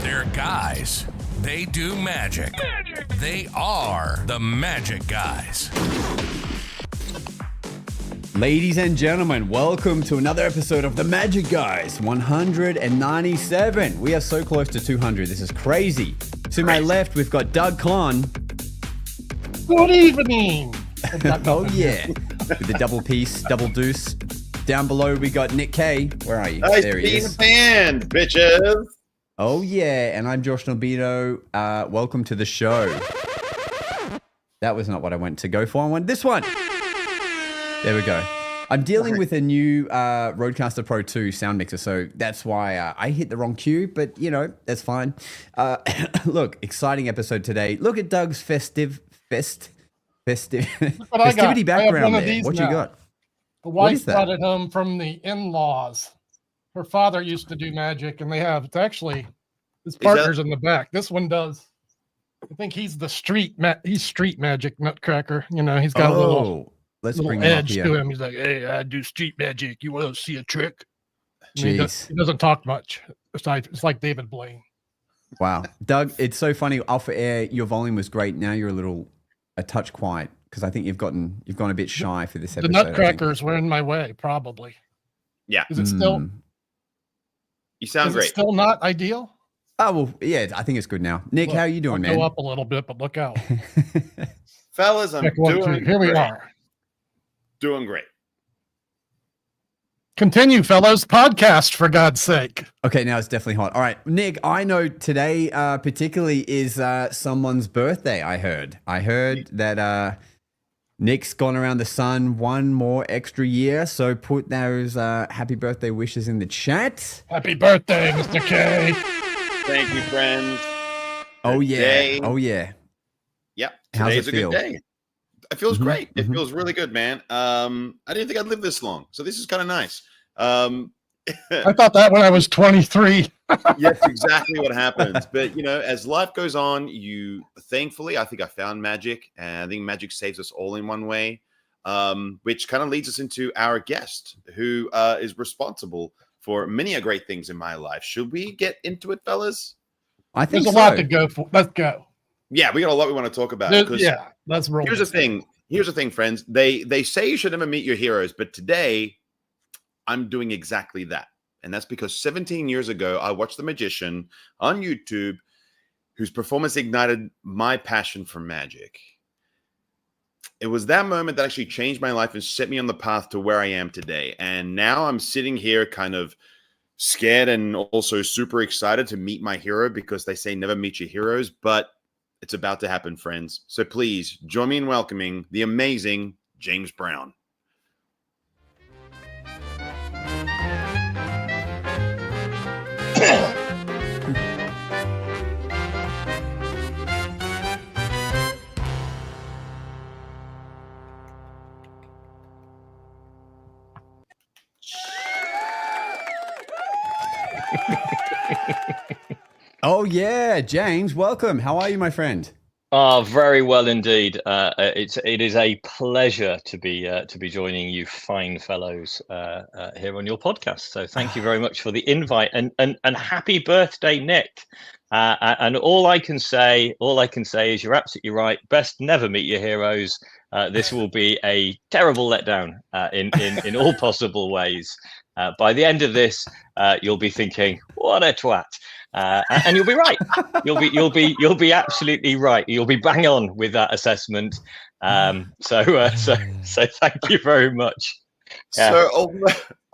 They're guys. They do magic. They are the Magic Guys. Ladies and gentlemen, welcome to another episode of the Magic Guys, 197. We are so close to 200. This is crazy. To my left, we've got Doug Conn. Good evening. Oh, yeah. With the double piece, double deuce. Down below, we got Nick K. Where are you? There he is. Band, bitches. Oh, yeah. And I'm Josh Norbito. Welcome to the show. That was not what I went to go for. I want this one. There we go. I'm dealing with a new Rodecaster Pro 2 sound mixer, so that's why I hit the wrong cue, but, you know, that's fine. Look, exciting episode today. Look at Doug's festivity background there. What you got? The wife brought it home from the in-laws. Her father used to do magic, and it's actually his partner's in the back. This one does. I think he's the street magic nutcracker. You know, he's got a little... Let's little bring edge him up to here. him. He's like, "Hey, I do street magic. You want to see a trick?" Jeez. He doesn't talk much. It's like David Blaine. Wow. Doug, it's so funny. Off air, your volume was great. Now you're a touch quiet because I think you've gone a bit shy for this episode. The nutcrackers were in my way, probably. Yeah. Is it still? You sound great. Still not ideal? Oh, well, yeah, I think it's good now. Nick, how are you doing, man? Go up a little bit, but look out. Fellas, I'm doing Here we great. are. Doing great. Continue, fellows. Podcast, for God's sake. Okay, now it's definitely hot. All right, Nick, I know today particularly is someone's birthday, I heard. I heard that Nick's gone around the sun one more extra year, so put those happy birthday wishes in the chat. Happy birthday, Mr. K. Thank you, friends. Oh, yeah. Today- Oh, yeah. Yep. How's Today's it a feel? good day. It feels great. It mhm. feels really good, man. I didn't think I'd live this long, so this is kind of nice. I thought that when I was 23. Yes, exactly what happens. But, you know, as life goes on, thankfully, I think I found magic, and I think magic saves us all in one way, which kind of leads us into our guest, who is responsible for many great things in my life. Should we get into it, fellas? I think There's a lot to go for. Let's go. Yeah, we got a lot we want to talk about. Yeah, let's roll. Here's the thing. Here's the thing, friends. They say you should never meet your heroes, but today I'm doing exactly that. And that's because 17 years ago, I watched The Magician on YouTube, whose performance ignited my passion for magic. It was that moment that actually changed my life and set me on the path to where I am today. And now I'm sitting here kind of scared and also super excited to meet my hero, because they say never meet your heroes, but it's about to happen, friends. So please join me in welcoming the amazing James Brown. Oh, yeah, James, welcome. How are you, my friend? Oh, very well indeed. It is a pleasure to be joining you fine fellows here on your podcast. So thank you very much for the invite, and happy birthday, Nick. And all I can say is you're absolutely right. Best never meet your heroes. This will be a terrible letdown in all possible ways. By the end of this, you'll be thinking, "What a twat." And you'll be right. You'll be absolutely right. You'll be bang on with that assessment. So thank you very much. Yeah. So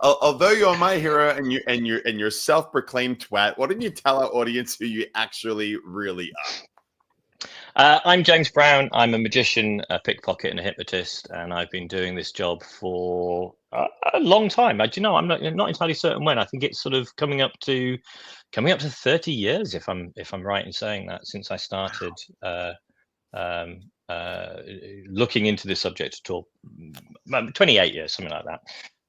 although you're my hero and you're self-proclaimed twat, why don't you tell our audience who you actually really are? I'm James Brown. I'm a magician, a pickpocket, and a hypnotist, and I've been doing this job for a long time. Do you know? I'm not entirely certain when. I think it's sort of coming up to 30 years, if I'm right in saying that, since I started looking into this subject at all. 28 years, something like that.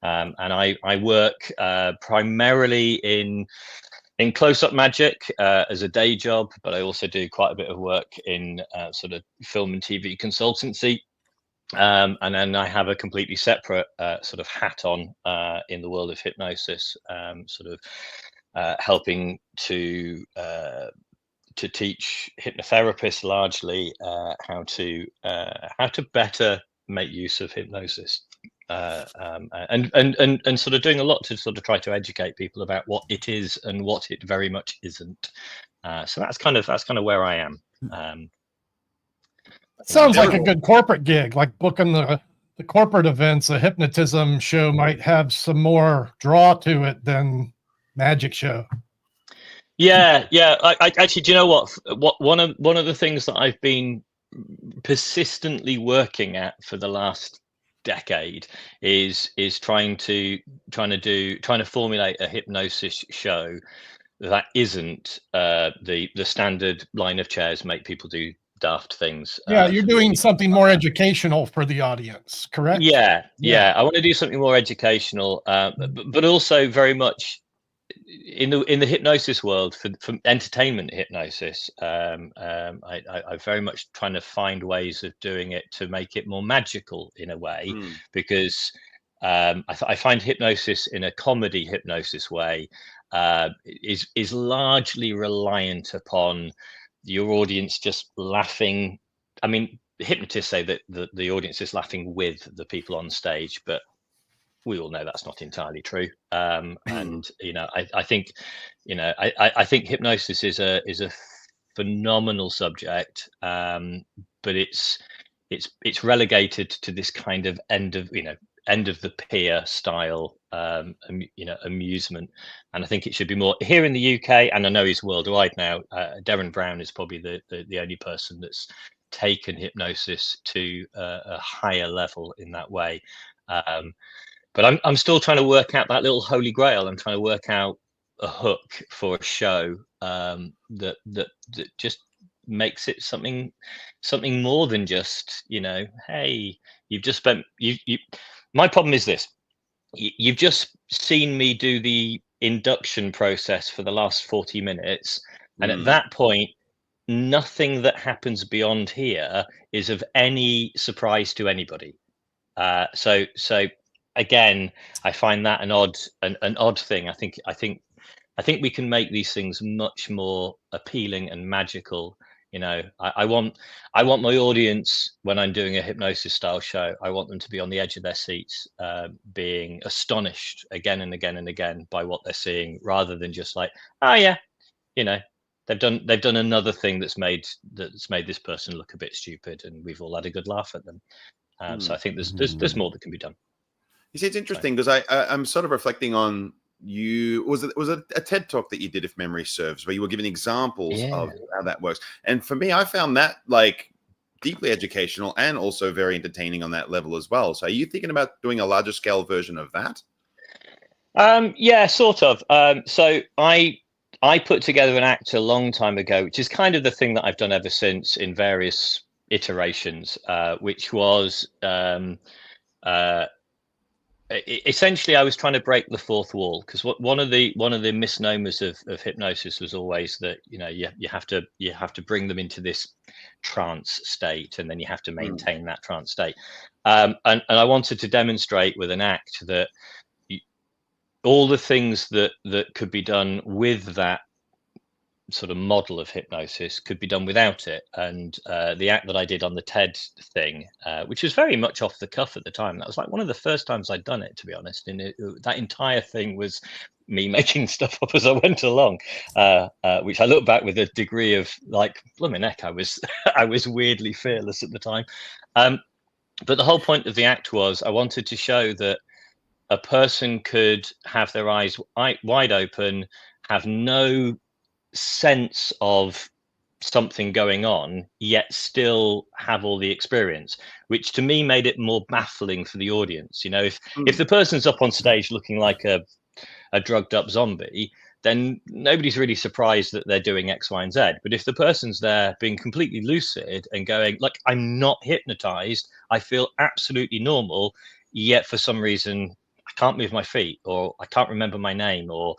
And I work primarily in close-up magic as a day job, but I also do quite a bit of work in sort of film and TV consultancy. And then I have a completely separate sort of hat on in the world of hypnosis, sort of helping to teach hypnotherapists largely how to better make use of hypnosis, and sort of doing a lot to sort of try to educate people about what it is and what it very much isn't. So that's kind of where I am. Sounds like a good corporate gig, like booking the corporate events. A hypnotism show might have some more draw to it than magic show. Yeah. I actually, do you know what? One of the things that I've been persistently working at for the last decade is trying to formulate a hypnosis show that isn't the standard line of chairs make people do daft things. Yeah, you're doing something more educational for the audience, correct? Yeah. I want to do something more educational, but also very much in the hypnosis world, for entertainment hypnosis. I very much trying to find ways of doing it to make it more magical in a way, because I find hypnosis in a comedy hypnosis way is largely reliant upon your audience just laughing. I mean, hypnotists say that the audience is laughing with the people on stage, but we all know that's not entirely true. And I think hypnosis is a phenomenal subject, but it's relegated to this kind of end of the pier style amusement, and I think it should be more here in the UK, and I know he's worldwide now. Darren Brown is probably the only person that's taken hypnosis to a higher level in that way. But I'm still trying to work out that little holy grail. I'm trying to work out a hook for a show that just makes it something more than just, hey, you've just spent my problem is this: you've just seen me do the induction process for the last 40 minutes, and at that point, nothing that happens beyond here is of any surprise to anybody. So again, I find that an odd thing. I think we can make these things much more appealing and magical. I want my audience, when I'm doing a hypnosis style show, I want them to be on the edge of their seats, being astonished again and again and again by what they're seeing, rather than just like, oh yeah, they've done another thing that's made this person look a bit stupid, and we've all had a good laugh at them. So I think there's more that can be done. You see, it's interesting because I'm sort of reflecting on was it a TED talk that you did, if memory serves, where you were giving examples of how that works. And for me, I found that like deeply educational and also very entertaining on that level as well. So are you thinking about doing a larger scale version of that? Yeah, sort of. So I put together an act a long time ago, which is kind of the thing that I've done ever since in various iterations, which was essentially I was trying to break the fourth wall, because one of the misnomers of hypnosis was always that you have to bring them into this trance state, and then you have to maintain that trance state, and I wanted to demonstrate with an act that all the things that could be done with that sort of model of hypnosis could be done without it. And the act that I did on the TED thing, which was very much off the cuff at the time, that was like one of the first times I'd done it, to be honest. And that entire thing was me making stuff up as I went along, which I look back with a degree of like, blimey neck, I was weirdly fearless at the time. But the whole point of the act was I wanted to show that a person could have their eyes wide open, have no sense of something going on, yet still have all the experience, which to me made it more baffling for the audience. If the person's up on stage looking like a drugged up zombie, then nobody's really surprised that they're doing X, Y, and Z. But if the person's there being completely lucid and going, like, I'm not hypnotized, I feel absolutely normal, yet for some reason I can't move my feet, or I can't remember my name, or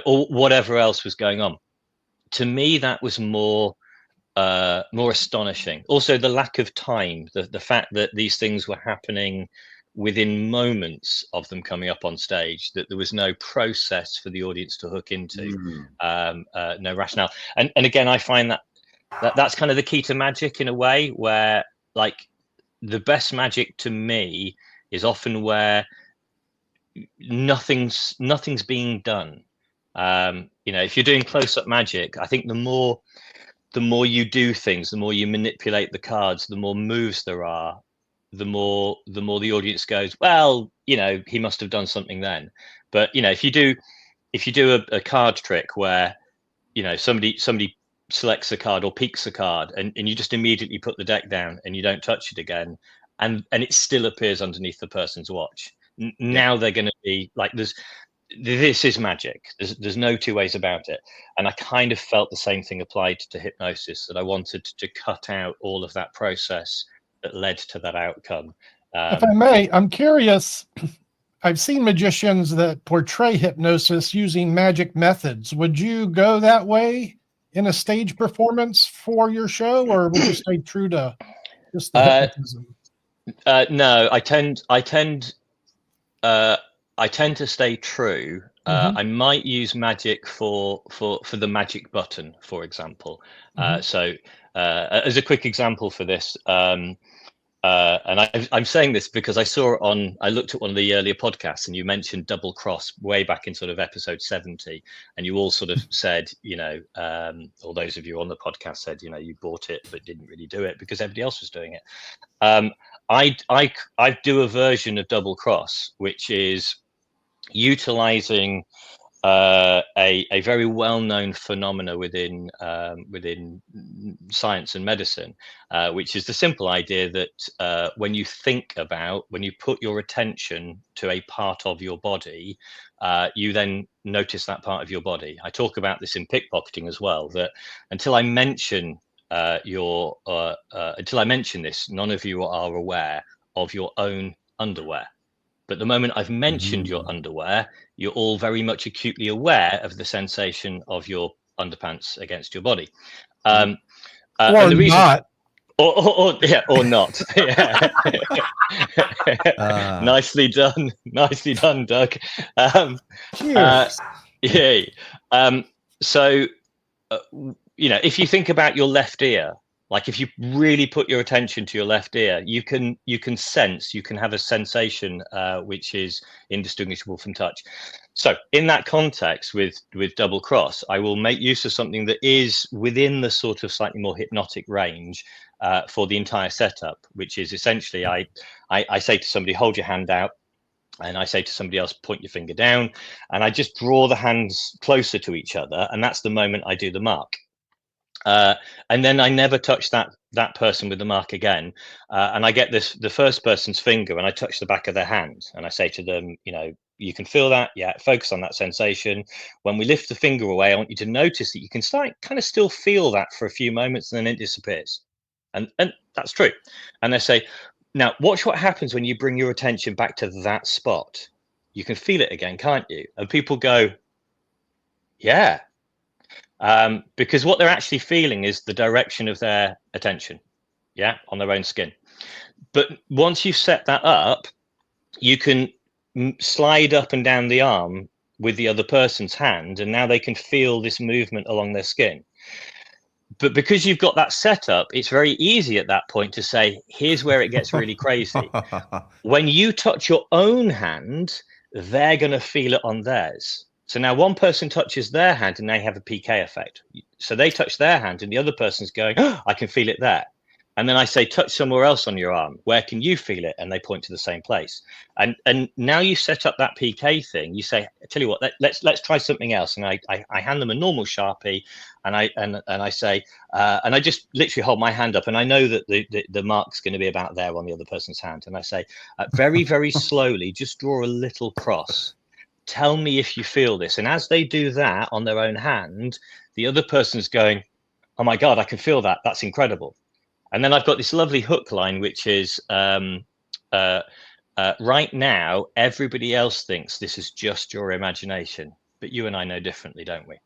or whatever else was going on. To me, that was more astonishing. Also, the lack of time, the fact that these things were happening within moments of them coming up on stage, that there was no process for the audience to hook into, no rationale. And again, I find that's kind of the key to magic in a way, where like the best magic to me is often where nothing's being done. If you're doing close-up magic, I think the more you do things, the more you manipulate the cards, the more moves there are, the more the audience goes, well, he must have done something then. But if you do a card trick where somebody selects a card or peeks a card, and you just immediately put the deck down and you don't touch it again, and it still appears underneath the person's watch, now they're going to be like, this is magic. There's no two ways about it. And I kind of felt the same thing applied to hypnosis, that I wanted to cut out all of that process that led to that outcome. If I may, I'm curious. I've seen magicians that portray hypnosis using magic methods. Would you go that way in a stage performance for your show, or would you stay true to just the hypnotism? No, I tend to stay true. I might use magic for the magic button, for example. So as a quick example for this, and I'm saying this because I looked at one of the earlier podcasts, and you mentioned double cross way back in sort of episode 70, and you all sort of said, all those of you on the podcast said, you bought it but didn't really do it because everybody else was doing it. I do a version of double cross, which is utilizing a very well-known phenomena within science and medicine, which is the simple idea that when you put your attention to a part of your body, you then notice that part of your body. I talk about this in pickpocketing as well, that until I mention this, none of you are aware of your own underwear. But the moment I've mentioned your underwear, you're all very much acutely aware of the sensation of your underpants against your body. Or not. Or not. Nicely done, Doug. Yay. So, if you think about your left ear, like if you really put your attention to your left ear, you can have a sensation which is indistinguishable from touch. So in that context with double cross, I will make use of something that is within the sort of slightly more hypnotic range for the entire setup, which is essentially I say to somebody, hold your hand out. And I say to somebody else, point your finger down. And I just draw the hands closer to each other. And that's the moment I do the mark. And then I never touch that person with the mark again. And I get the first person's finger, and I touch the back of their hand. And I say to them, you can feel that. Yeah, focus on that sensation. When we lift the finger away, I want you to notice that you can still feel that for a few moments, and then it disappears. And that's true. And they say, now watch what happens when you bring your attention back to that spot. You can feel it again, can't you? And people go, yeah. Because what they're actually feeling is the direction of their attention, on their own skin. But once you've set that up, you can slide up and down the arm with the other person's hand, and now they can feel this movement along their skin. But because you've got that set up, it's very easy at that point to say, here's where it gets really crazy. When you touch your own hand, they're going to feel it on theirs. So now one person touches their hand and they have a PK effect. So they touch their hand and the other person's going, oh, I can feel it there. And then I say, touch somewhere else on your arm. Where can you feel it? And they point to the same place. And now you set up that PK thing. You say, I tell you what, let's try something else. And I hand them a normal Sharpie, and I say, and I just literally hold my hand up, and I know that the mark's going to be about there on the other person's hand. And I say, very, very slowly, just draw a little cross. Tell me if you feel this. And as they do that on their own hand, the other person's going, oh my God, I can feel that. That's incredible. And then I've got this lovely hook line, which is right now, everybody else thinks this is just your imagination, but you and I know differently, don't we?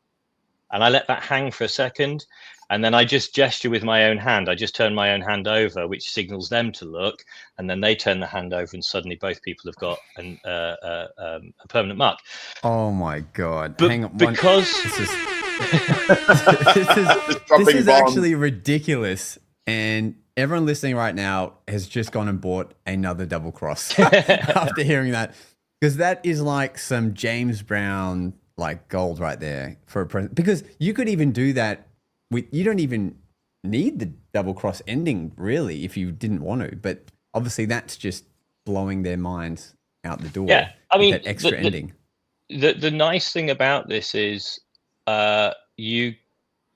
and I let that hang for a second, and then I just gesture with my own hand. I just turn my own hand over, which signals them to look, and then they turn the hand over, and suddenly both people have got a permanent mark. Oh my God! But Hang on, because this is actually ridiculous, and everyone listening right now has just gone and bought another double cross after hearing that, because that is like some James Brown like gold right there for a present. Because you could even do that with, you don't even need the double cross ending really if you didn't want to, but obviously that's just blowing their minds out the door. Yeah, I mean, that extra ending. The nice thing about this is you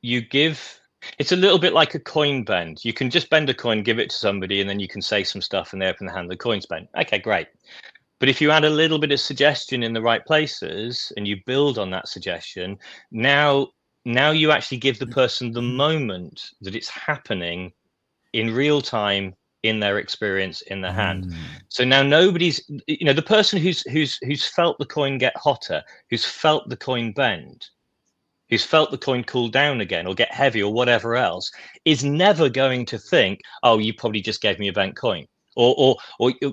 give. It's a little bit like a coin bend. You can just bend a coin, give it to somebody, and then you can say some stuff and they open the hand, the coin's bent. Okay, great. But if you add a little bit of suggestion in the right places and you build on that suggestion, now you actually give the person the moment that it's happening in real time in their experience in their hand. So now nobody's, the person who's felt the coin get hotter, who's felt the coin bend, who's felt the coin cool down again or get heavy or whatever else, is never going to think, oh, you probably just gave me a bent coin, or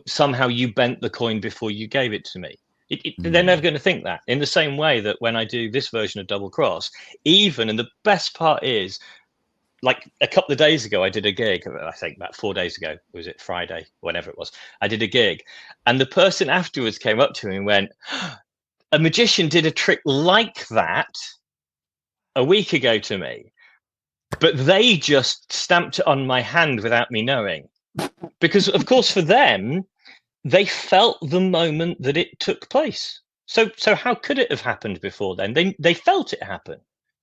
somehow you bent the coin before you gave it to me. They're never going to think that. In the same way that when I do this version of double cross, and the best part is, like a couple of days ago, I did a gig, I think about 4 days ago, was it Friday, whenever it was, I did a gig, and the person afterwards came up to me and went, a magician did a trick like that a week ago to me, but they just stamped it on my hand without me knowing. Because of course for them, they felt the moment that it took place. So how could it have happened before then? They felt it happen.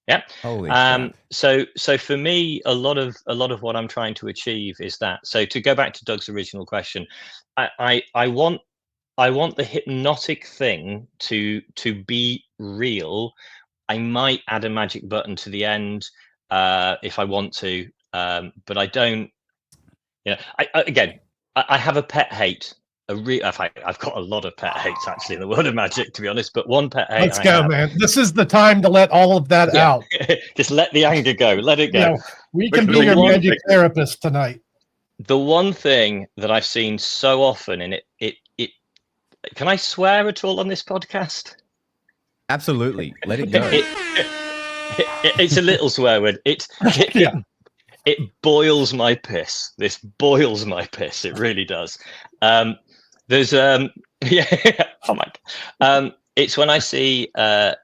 Yeah. Holy crap. So for me, a lot of what I'm trying to achieve is that. So to go back to Doug's original question, I want the hypnotic thing to be real. I might add a magic button to the end if I want to, but I don't. I have a pet hate. I've got a lot of pet hates actually in the world of magic, to be honest. But one pet hate. Let's go, man. This is the time to let all of that out. Just let the anger go. Let it go. Yeah, we can be your magic therapist tonight. The one thing that I've seen so often, and it can I swear at all on this podcast? Absolutely. Let it go. It's a little swear word. It boils my piss. This boils my piss. It really does. There's oh my God. It's when I see a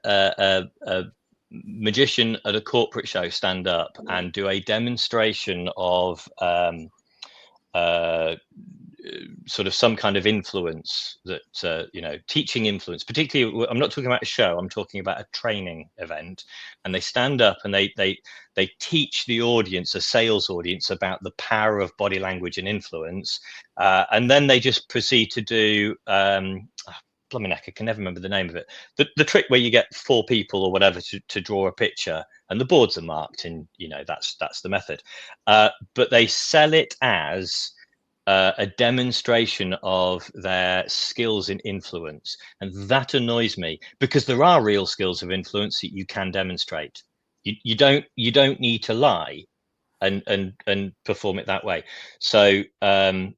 magician at a corporate show stand up and do a demonstration of sort of some kind of influence that teaching influence. Particularly, I'm not talking about a show, I'm talking about a training event, and they stand up and they teach the audience, a sales audience, about the power of body language and influence, and then they just proceed to do blimey neck, I can never remember the name of it, the trick where you get 4 people or whatever to draw a picture and the boards are marked, and that's the method, but they sell it as a demonstration of their skills in influence, and that annoys me, because there are real skills of influence that you can demonstrate. You don't need to lie and perform it that way. So I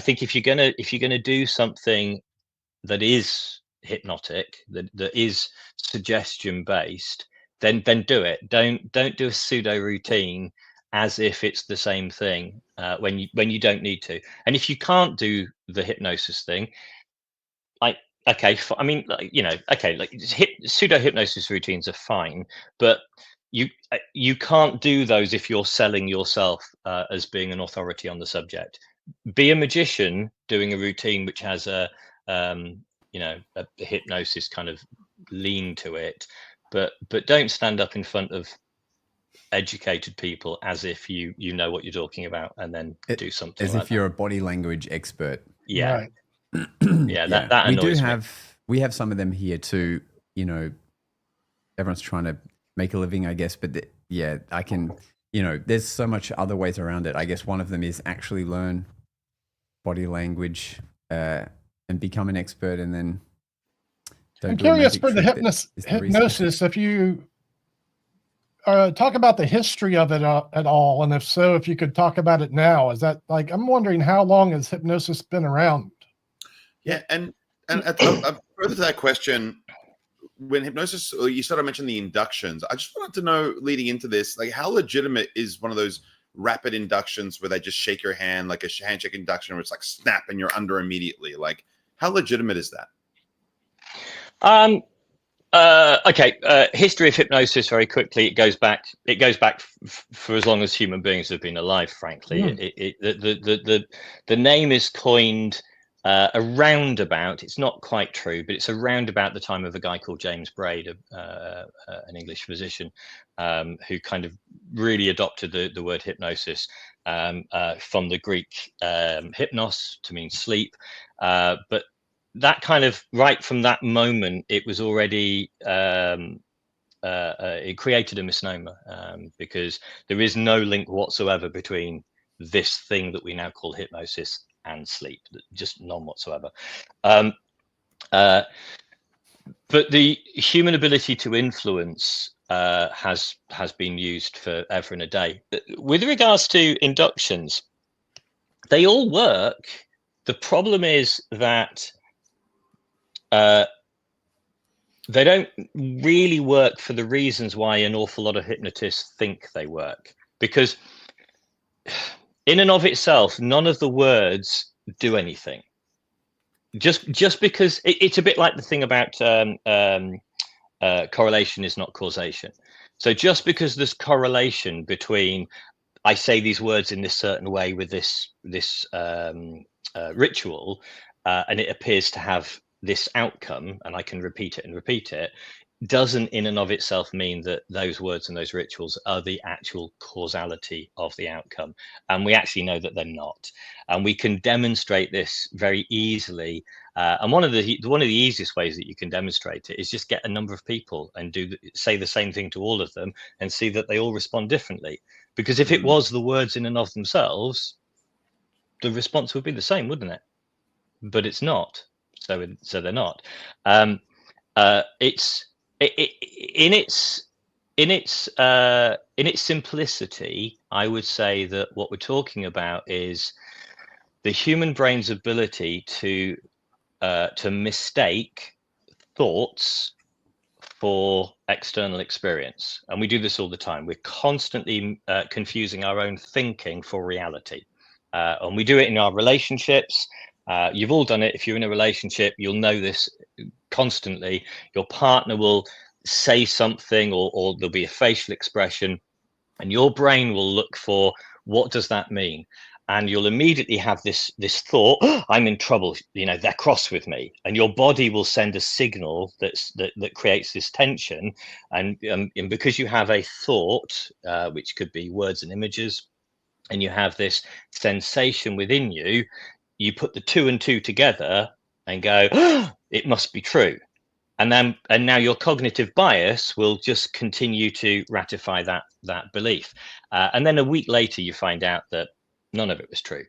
think if you're gonna do something that is hypnotic, that is suggestion based, then do it. Don't do a pseudo routine as if it's the same thing when you don't need to. And if you can't do the hypnosis thing, pseudo hypnosis routines are fine, but you can't do those if you're selling yourself as being an authority on the subject. Be a magician doing a routine which has a hypnosis kind of lean to it, but don't stand up in front of educated people as if you know what you're talking about and then do something as like if you're a body language expert. That annoys we have some of them here too. Everyone's trying to make a living, I guess, but I can, there's so much other ways around it. I guess one of them is actually learn body language and become an expert, and then I'm curious for the hypnosis, if you talk about the history of it at all? And if so, if you could talk about it now, is that like, I'm wondering how long has hypnosis been around? Yeah. And further to that question, when hypnosis, you sort of mentioned the inductions. I just wanted to know, leading into this, like, how legitimate is one of those rapid inductions where they just shake your hand, like a handshake induction, where it's like snap and you're under immediately? Like, how legitimate is that? Okay. History of hypnosis, very quickly. It goes back for as long as human beings have been alive. Frankly, the name is coined around about. It's not quite true, but it's around about the time of a guy called James Brown, an English physician, who kind of really adopted the word hypnosis from the Greek hypnos, to mean sleep, but that kind of, right from that moment, it was already it created a misnomer, because there is no link whatsoever between this thing that we now call hypnosis and sleep, just none whatsoever. But the human ability to influence has been used forever and a day. With regards to inductions, they all work. The problem is that they don't really work for the reasons why an awful lot of hypnotists think they work. Because in and of itself, none of the words do anything. Just because it's a bit like the thing about correlation is not causation. So just because there's correlation between, I say these words in this certain way with this ritual, and it appears to have this outcome, and I can repeat it, doesn't in and of itself mean that those words and those rituals are the actual causality of the outcome. And we actually know that they're not. And we can demonstrate this very easily. And one of the easiest ways that you can demonstrate it is just get a number of people and say the same thing to all of them and see that they all respond differently. Because if it was the words in and of themselves, the response would be the same, wouldn't it? But it's not. So they're not. It's in its simplicity. I would say that what we're talking about is the human brain's ability to mistake thoughts for external experience, and we do this all the time. We're constantly confusing our own thinking for reality, and we do it in our relationships. You've all done it. If you're in a relationship, you'll know this constantly. Your partner will say something, or there'll be a facial expression, and your brain will look for, what does that mean? And you'll immediately have this thought, oh, I'm in trouble, they're cross with me. And your body will send a signal that creates this tension. And because you have a thought, which could be words and images, and you have this sensation within you, you put the 2 and 2 together and go, oh, it must be true. And now your cognitive bias will just continue to ratify that belief. And then a week later, you find out that none of it was true.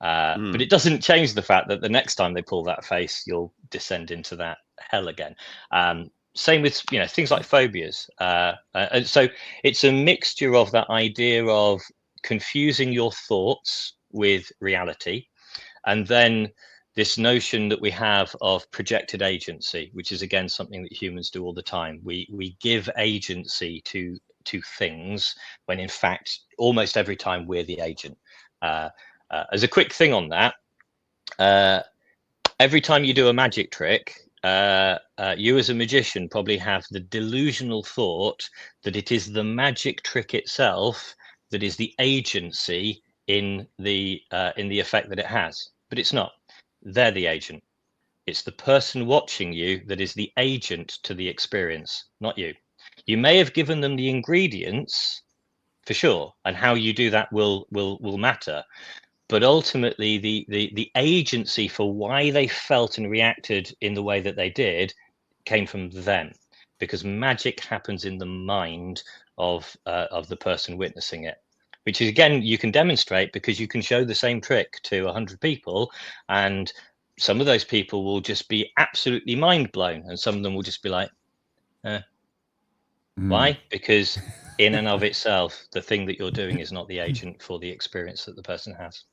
But it doesn't change the fact that the next time they pull that face, you'll descend into that hell again. Same with things like phobias. And so it's a mixture of that idea of confusing your thoughts with reality, and then this notion that we have of projected agency, which is again something that humans do all the time. We give agency to things when in fact almost every time we're the agent. As a quick thing on that, every time you do a magic trick, you as a magician probably have the delusional thought that it is the magic trick itself that is the agency in the effect that it has, but it's not. They're the agent. It's the person watching you that is the agent to the experience, not you. You may have given them the ingredients, for sure, and how you do that will matter. But ultimately, the agency for why they felt and reacted in the way that they did came from them, because magic happens in the mind of the person witnessing it, which is, again, you can demonstrate because you can show the same trick to 100 people, and some of those people will just be absolutely mind blown, and some of them will just be like, Why? Because in and of itself, the thing that you're doing is not the agent for the experience that the person has.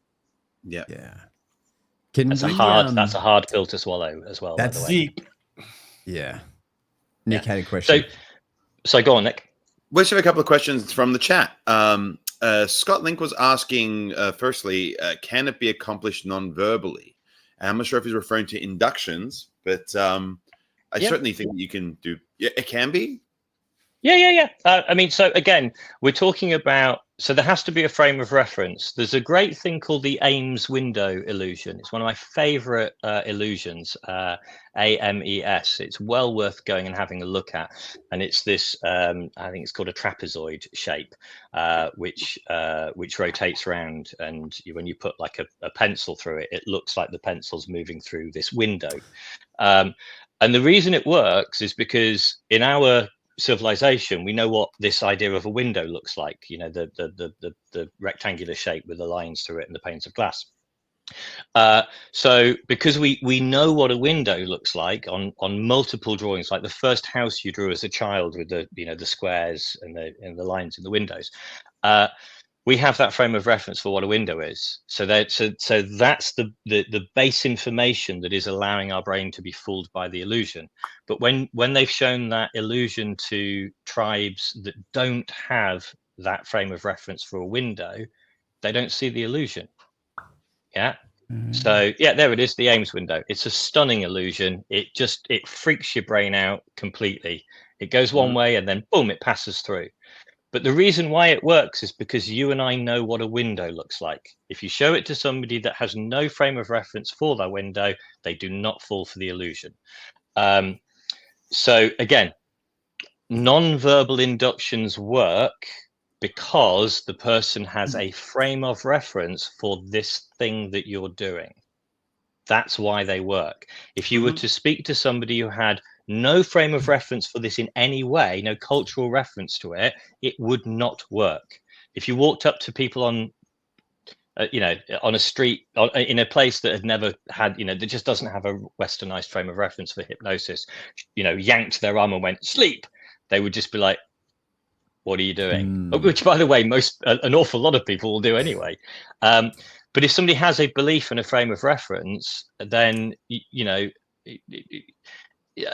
Yeah. That's a hard pill to swallow as well. That's by the way. Deep. Yeah. Nick had a question. So go on, Nick. We have a couple of questions from the chat. Scott Link was asking, firstly, can it be accomplished non-verbally? And I'm not sure if he's referring to inductions, but I certainly think you can do. Yeah, it can be. Yeah. I mean, so again, we're talking about. So there has to be a frame of reference. There's a great thing called the Ames window illusion. It's one of my favorite illusions, AMES. It's well worth going and having a look at. And it's this, I think it's called a trapezoid shape, which rotates around. And when you put like a pencil through it, it looks like the pencil's moving through this window. And the reason it works is because in our civilization, we know what this idea of a window looks like, the rectangular shape with the lines through it and the panes of glass. So because we know what a window looks like on multiple drawings, like the first house you drew as a child with the squares and the lines in the windows, we have that frame of reference for what a window is. So that's the base information that is allowing our brain to be fooled by the illusion. But when they've shown that illusion to tribes that don't have that frame of reference for a window, they don't see the illusion. Yeah. So there it is, the Ames window. It's a stunning illusion. It freaks your brain out completely. It goes one way and then boom, it passes through. But the reason why it works is because you and I know what a window looks like. If you show it to somebody that has no frame of reference for that window, they do not fall for the illusion. So again, non-verbal inductions work because the person has a frame of reference for this thing that you're doing. That's why they work. If you were to speak to somebody who had no frame of reference for this in any way, no cultural reference to it, it would not work. If you walked up to people on a street, in a place that had never had, that just doesn't have a westernized frame of reference for hypnosis, yanked their arm and went, sleep, they would just be like, what are you doing? Which, by the way, an awful lot of people will do anyway. But if somebody has a belief and a frame of reference, then,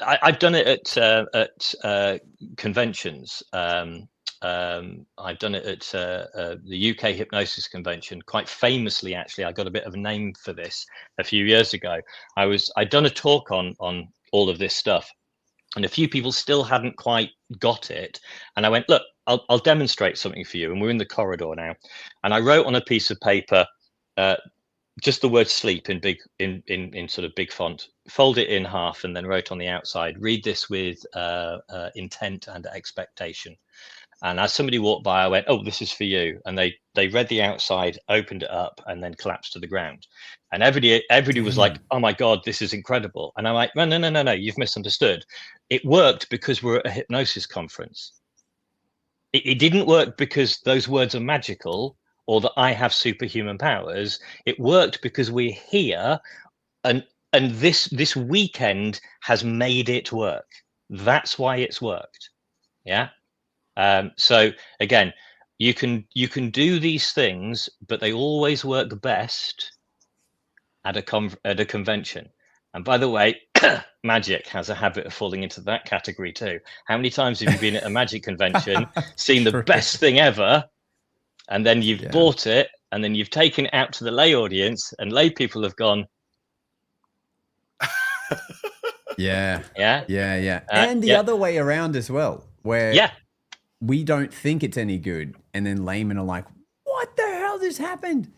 I've done it at conventions. I've done it at the UK Hypnosis Convention. Quite famously, actually, I got a bit of a name for this a few years ago. I'd done a talk on all of this stuff, and a few people still hadn't quite got it. And I went, look, I'll demonstrate something for you. And we're in the corridor now, and I wrote on a piece of paper just the word sleep in sort of big font, fold it in half, and then wrote on the outside, read this with intent and expectation. And as somebody walked by, I went, oh, this is for you. And they read the outside, opened it up, and then collapsed to the ground. And everybody was like, oh my God, this is incredible. And I'm like, no, you've misunderstood. It worked because we're at a hypnosis conference. It didn't work because those words are magical or that I have superhuman powers. It worked because we're here, and this weekend has made it work. That's why it's worked. Yeah. So again, you can do these things, but they always work best at a convention. And by the way, magic has a habit of falling into that category too. How many times have you been at a magic convention, seen the best thing ever, and then you've bought it, and then you've taken it out to the lay audience, and lay people have gone, yeah. And the other way around as well, where we don't think it's any good, and then laymen are like, what the hell just happened?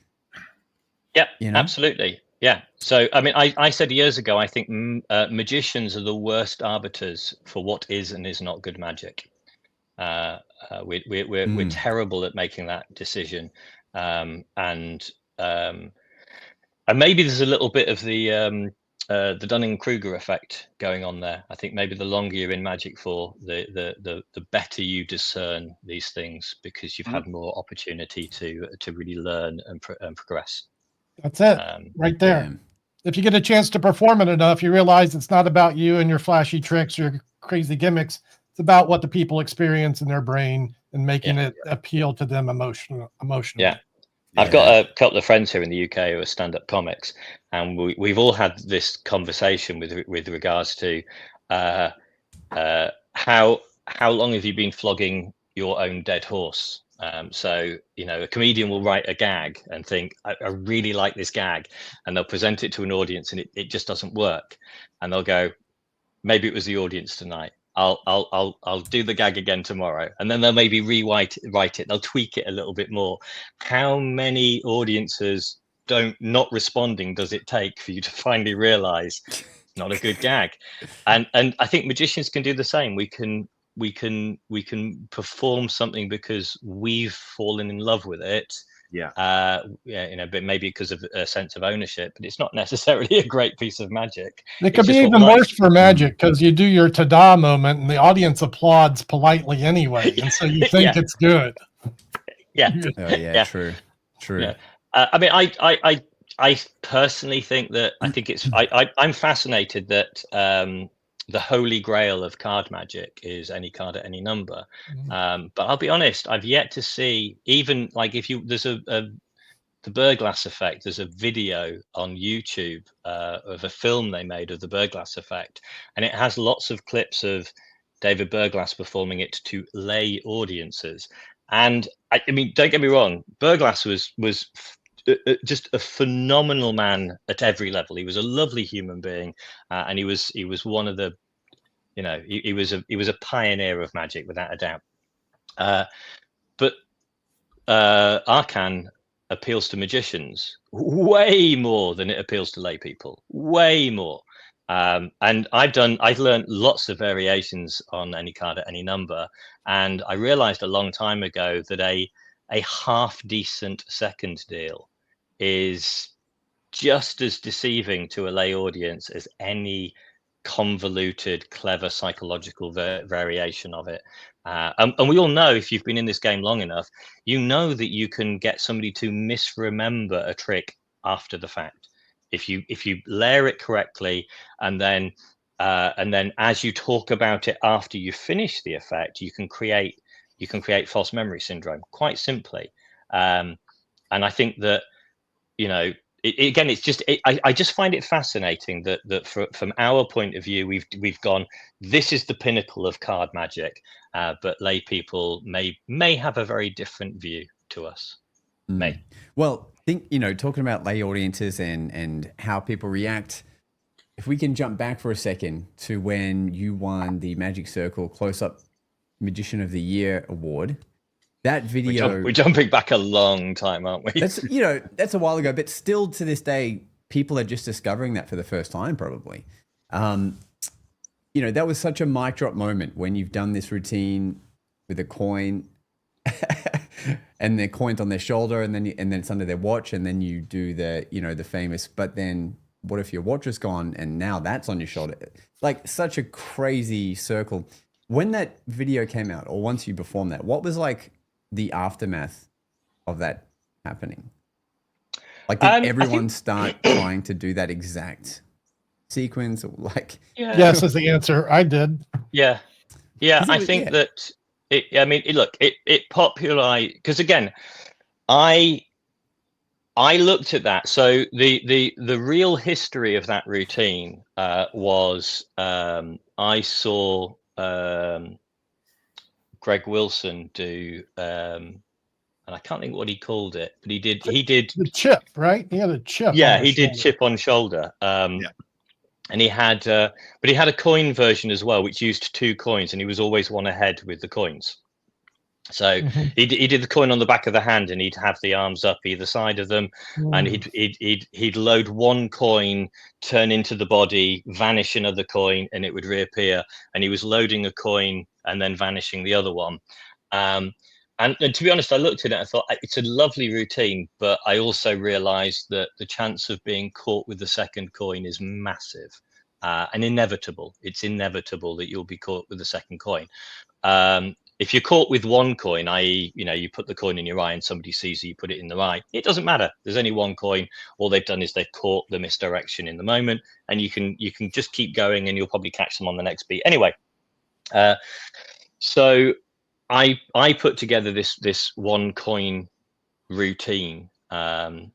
Yeah, absolutely. Yeah. So, I mean, I said years ago, I think magicians are the worst arbiters for what is and is not good magic. We're terrible at making that decision. And maybe there's a little bit of the Dunning-Kruger effect going on there. I think maybe the longer you're in magic for, the better you discern these things, because you've had more opportunity to really learn and progress. That's it, right there. If you get a chance to perform it enough, you realize it's not about you and your flashy tricks, your crazy gimmicks. It's about what the people experience in their brain and making it appeal to them emotionally. Yeah. I've got a couple of friends here in the UK who are stand-up comics, and we've all had this conversation with regards to how long have you been flogging your own dead horse? So, you know, a comedian will write a gag and think, I really like this gag, and they'll present it to an audience and it just doesn't work. And they'll go, maybe it was the audience tonight. I'll do the gag again tomorrow, and then they'll maybe write it. They'll tweak it a little bit more. How many audiences not responding does it take for you to finally realize it's not a good gag? And I think magicians can do the same. We can perform something because we've fallen in love with it. Yeah, you know, but maybe because of a sense of ownership, but it's not necessarily a great piece of magic. It could be even worse for magic, because you do your ta-da moment and the audience applauds politely anyway, and so you think it's good. Yeah. Oh, yeah. True. Yeah. I mean, I personally think that I'm fascinated that the holy grail of card magic is any card at any number. But I'll be honest, I've yet to see, even like there's the Burglass effect. There's a video on YouTube of a film they made of the Burglass effect, and it has lots of clips of David Burglass performing it to lay audiences. And I mean, don't get me wrong, Burglass was just a phenomenal man at every level. He was a lovely human being, and he was one of the, you know, he was a pioneer of magic without a doubt. But Arcan appeals to magicians way more than it appeals to lay people, way more. And I've learned lots of variations on any card at any number, and I realized a long time ago that a half decent second deal is just as deceiving to a lay audience as any convoluted, clever psychological variation of it. And we all know, if you've been in this game long enough, you know that you can get somebody to misremember a trick after the fact. If you layer it correctly, and then as you talk about it after you finish the effect, you can create false memory syndrome quite simply. And I think that, you know, it's just I just find it fascinating that from our point of view, we've gone, this is the pinnacle of card magic, but lay people may have a very different view to us. Well, think, you know, talking about lay audiences and how people react, if we can jump back for a second to when you won the Magic Circle Close-Up Magician of the Year award. That video, we're jumping back a long time, aren't we? That's, you know, that's a while ago, but still to this day, people are just discovering that for the first time, probably. You know, that was such a mic drop moment when you've done this routine with a coin and the coin's on their shoulder, and then it's under their watch, and then you do the, you know, the famous, but then what if your watch is gone and now that's on your shoulder? Like, such a crazy circle. When that video came out, or once you performed that, what was like the aftermath of that happening? Like, did everyone start trying to do that exact sequence, or like? Yeah. Yes is the answer. I did. Yeah. I think that it popularized, because again, I looked at that. So the real history of that routine was I saw Greg Wilson do, and I can't think what he called it, but he did the chip, right? He had a chip. Yeah, he did chip on shoulder. And he had, but he had a coin version as well, which used 2 coins, and he was always one ahead with the coins. So he did the coin on the back of the hand, and he'd have the arms up either side of them, and he'd load 1 coin, turn into the body, vanish another coin, and it would reappear. And he was loading a coin and then vanishing the other one. And to be honest, I looked at it and I thought, it's a lovely routine, but I also realized that the chance of being caught with the second coin is massive and inevitable. It's inevitable that you'll be caught with the second coin. If you're caught with 1 coin, i.e., you know, you put the coin in your eye and somebody sees you put it in their eye, it doesn't matter. There's only 1 coin. All they've done is they've caught the misdirection in the moment, and you can just keep going, and you'll probably catch them on the next beat. Anyway, So I put together this one coin routine, and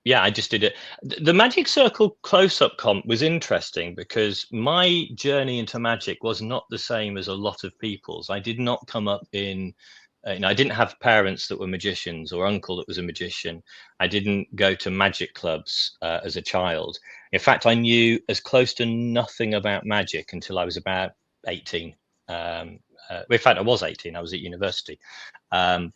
yeah, I just did it. The Magic Circle close-up comp was interesting because my journey into magic was not the same as a lot of people's. I did not come up in, I didn't have parents that were magicians or uncle that was a magician. I didn't go to magic clubs as a child. In fact, I knew as close to nothing about magic until I was about 18. In fact, I was 18. I was at university, and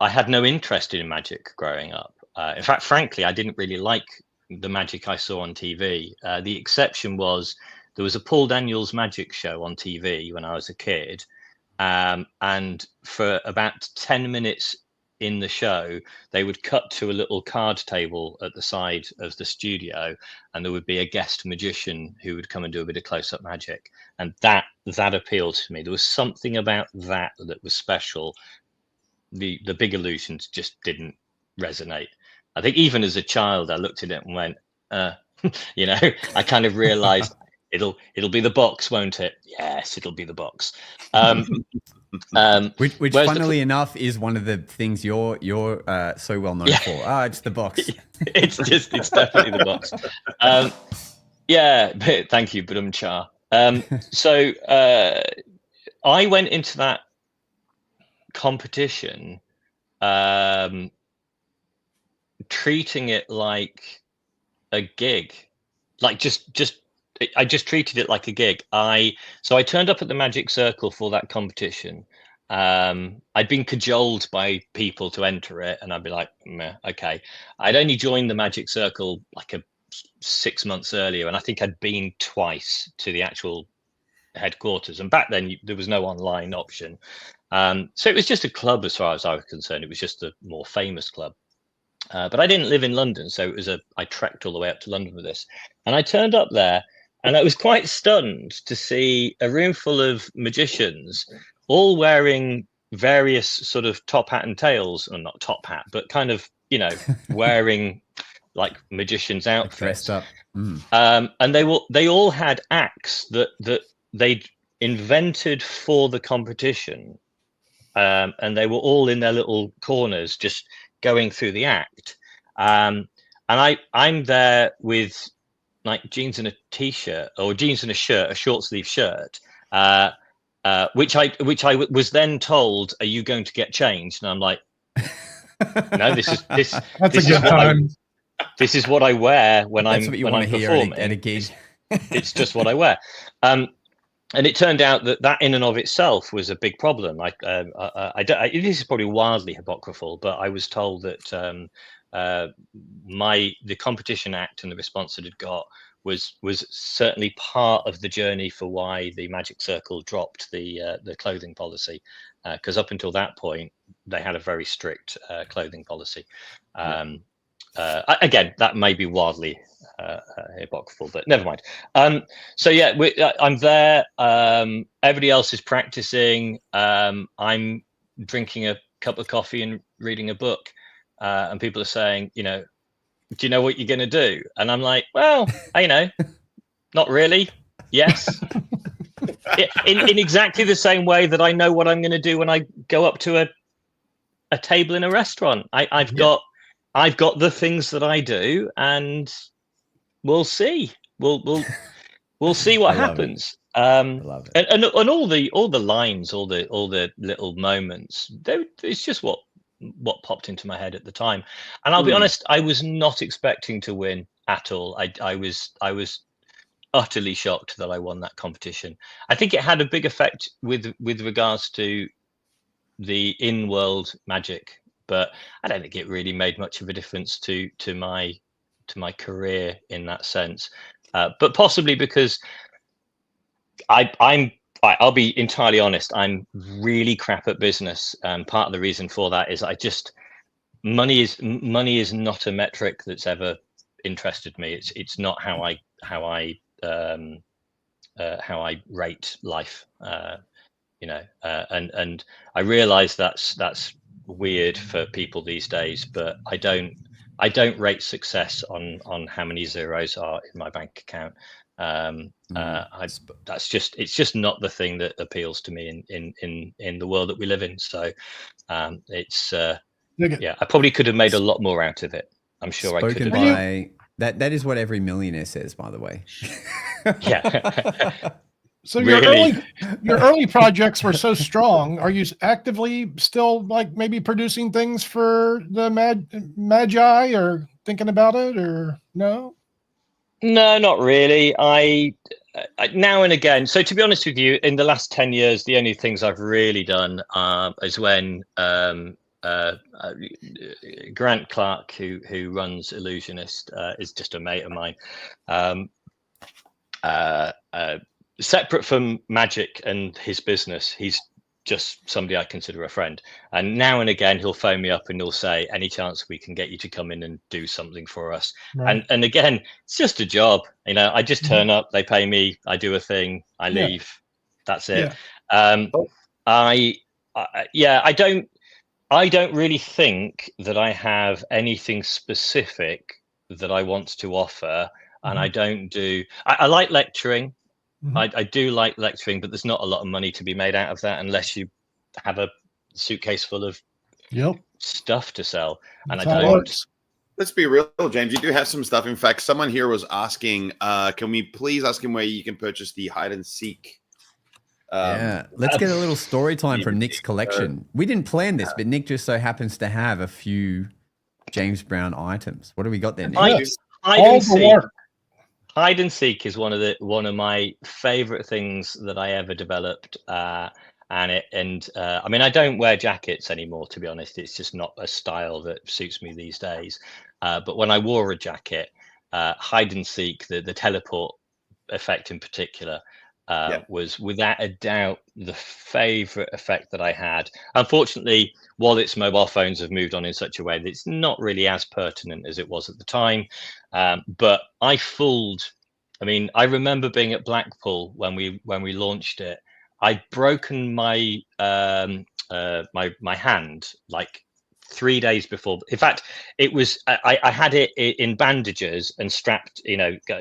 I had no interest in magic growing up. In fact, frankly, I didn't really like the magic I saw on TV. The exception was there was a Paul Daniels magic show on TV when I was a kid. And for about 10 minutes in the show, they would cut to a little card table at the side of the studio, and there would be a guest magician who would come and do a bit of close-up magic. And that appealed to me. There was something about that was special. The big illusions just didn't resonate. I think even as a child, I looked at it and went, I kind of realized it'll be the box, won't it? Yes, it'll be the box. Which funnily enough is one of the things you're so well known for. It's the box. it's definitely the box. Thank you, Budum-cha. So I went into that competition treating it like a gig, like I just treated it like a gig. So I turned up at the Magic Circle for that competition. I'd been cajoled by people to enter it, and I'd be like, okay. I'd only joined the Magic Circle like 6 months earlier, and I think I'd been twice to the actual headquarters, and back then there was no online option. So it was just a club as far as I was concerned. It was just a more famous club. But I didn't live in London, so I trekked all the way up to London with this. And I turned up there, and I was quite stunned to see a room full of magicians, all wearing various sort of top hat and tails, or not top hat, but kind of, wearing like magicians' outfits. Dressed up. And they all had acts that they'd invented for the competition. And they were all in their little corners, just going through the act. And I'm there with like jeans and a t-shirt, or jeans and a shirt, a short sleeve shirt, which I was then told, "Are you going to get changed?" And I'm like, "No, this is That's a good time. This is what I wear when I'm performing at a gig. It's just what I wear." And it turned out that in and of itself was a big problem. Like, this is probably wildly apocryphal, but I was told that the competition act and the response that it got was certainly part of the journey for why the Magic Circle dropped the clothing policy, because up until that point they had a very strict clothing policy. Again, that may be wildly apocryphal, but never mind. So yeah, I'm there. Everybody else is practicing. I'm drinking a cup of coffee and reading a book, and people are saying, do you know what you're going to do? And I'm like, well, not really. Yes. in exactly the same way that I know what I'm going to do when I go up to a table in a restaurant. I've got the things that I do, and we'll see. We'll see what happens. I love it. And all the lines, all the little moments, it's just what popped into my head at the time. And I'll be honest, I was not expecting to win at all. I was utterly shocked that I won that competition. I think it had a big effect with regards to the in-world magic, but I don't think it really made much of a difference to my career in that sense. But possibly because I'll be entirely honest, I'm really crap at business. Part of the reason for that is money is not a metric that's ever interested me. It's not how I rate life. And I realize that's weird for people these days, but I don't I don't rate success on how many zeros are in my bank account. It's just not the thing that appeals to me in the world that we live in. So yeah, I probably could have made a lot more out of it. I'm sure I could have. By that is what every millionaire says, by the way. Yeah. So Really? your early projects were so strong. Are you actively still like maybe producing things for the Magi or thinking about it, or no? No, not really. I now and again. So to be honest with you, in the last 10 years, the only things I've really done is when Grant Clark, who runs Illusionist, is just a mate of mine. Separate from magic and his business, he's just somebody I consider a friend. And now and again, he'll phone me up and he'll say, "Any chance we can get you to come in and do something for us?" Right. And again, it's just a job. You know, I just turn up, they pay me, I do a thing, I leave. That's it. I don't really think that I have anything specific that I want to offer, and I don't do. I like lecturing. I do like lecturing, but there's not a lot of money to be made out of that unless you have a suitcase full of stuff to sell. And I don't. Let's be real, James. You do have some stuff. In fact, someone here was asking, can we please ask him where you can purchase the hide and seek? Let's get a little story time from Nick's collection. We didn't plan this, but Nick just so happens to have a few James Brown items. What do we got there, Nick? Hide and seek is one of my favorite things that I ever developed. I mean, I don't wear jackets anymore, to be honest. It's just not a style that suits me these days. But when I wore a jacket, hide and seek, the teleport effect in particular, was without a doubt the favorite effect that I had. Unfortunately, wallets, mobile phones have moved on in such a way that it's not really as pertinent as it was at the time. But I I remember being at Blackpool when we launched it. I'd broken my my hand like 3 days before. In fact, it was I had it in bandages and strapped,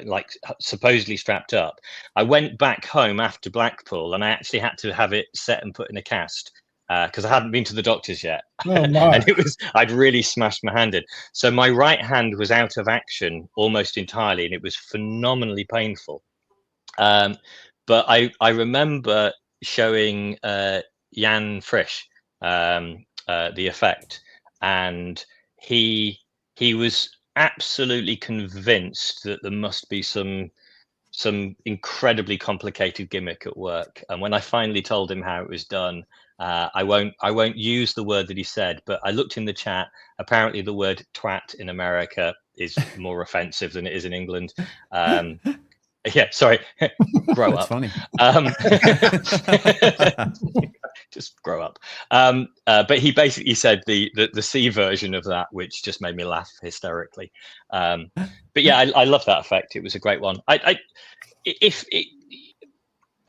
like supposedly strapped up. I went back home after Blackpool and I actually had to have it set and put in a cast because I hadn't been to the doctors yet. Oh, my. And I'd really smashed my hand in. So my right hand was out of action almost entirely, and it was phenomenally painful. But I remember showing Jan Frisch the effect. And he was absolutely convinced that there must be some incredibly complicated gimmick at work. And when I finally told him how it was done, I won't use the word that he said, but I looked in the chat. Apparently, the word "twat" in America is more offensive than it is in England. Yeah, sorry. Grow up. Funny. Just grow up. But he basically said the C version of that, which just made me laugh hysterically. But yeah, I love that effect. It was a great one.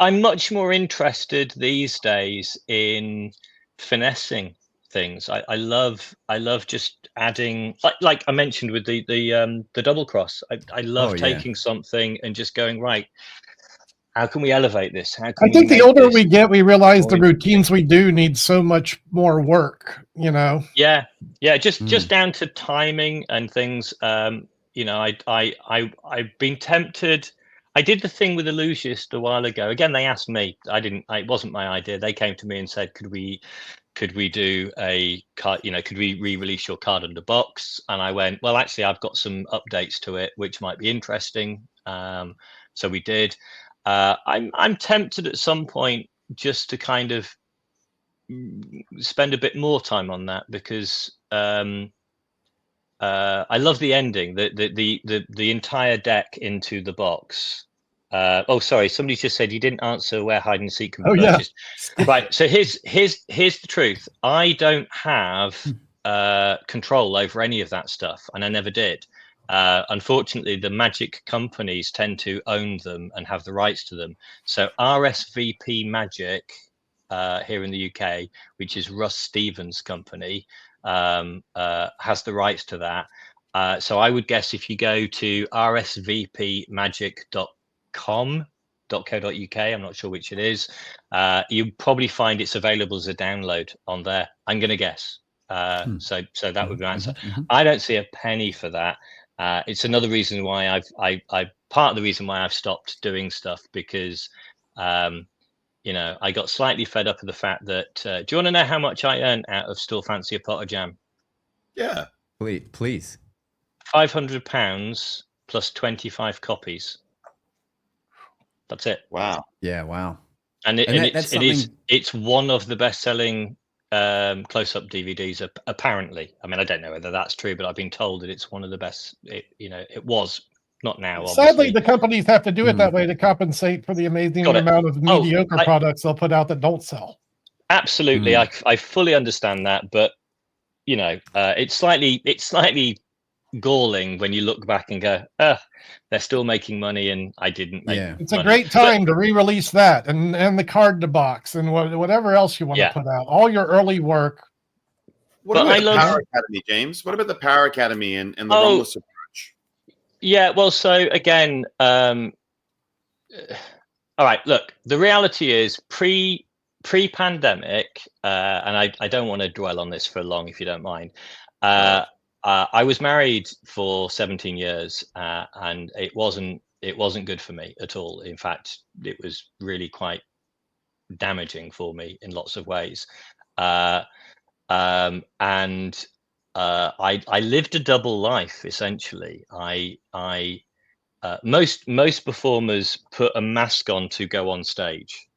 I'm much more interested these days in finessing things. I love just adding, like I mentioned with the double cross. I love taking something and just going, right, how can we elevate this? I think the older we get, we realize the routines we do need so much more work, Yeah, just down to timing and things. I've been tempted. I did the thing with Illusionist a while ago. Again, they asked me. It wasn't my idea. They came to me and said, could we do a card, could we re-release your card under box? And I went, well, actually, I've got some updates to it, which might be interesting. So we did. I'm tempted at some point just to kind of spend a bit more time on that, because I love the ending, the entire deck into the box. Oh, sorry, somebody just said you didn't answer where hide and seek can be purchased. Yeah. Right, so here's the truth. I don't have control over any of that stuff, and I never did. Unfortunately, the magic companies tend to own them and have the rights to them. So RSVP Magic here in the UK, which is Russ Stevens' company, has the rights to that. So I would guess if you go to rsvpmagic.com.co.uk, I'm not sure which it is, you probably find it's available as a download on there. I'm going to guess. So that would be my answer. I don't see a penny for that. It's another reason why part of the reason why I've stopped doing stuff, because I got slightly fed up with the fact that do you want to know how much I earn out of Still Fancy a Pot of Jam? Yeah, please. £500 plus 25 copies. That's it. Wow. Yeah, wow. And it's one of the best-selling close-up DVDs, apparently. I mean, I don't know whether that's true, but I've been told that it's one of the best. It was, not now, obviously. Sadly, the companies have to do it that way to compensate for the amazing amount of mediocre products they'll put out that don't sell. Absolutely, I fully understand that, but it's slightly galling when you look back and go, they're still making money and I didn't make It's money. a great time to re-release that and the card to box and whatever else you want to put out. All your early work. What about the Power Academy, James? What about the Power Academy and the Rumbless approach? Yeah, well, so again, all right, look, the reality is pre-pandemic, and I don't want to dwell on this for long if you don't mind. I was married for 17 years, and it wasn't good for me at all. In fact, it was really quite damaging for me in lots of ways. I lived a double life essentially. Most performers put a mask on to go on stage.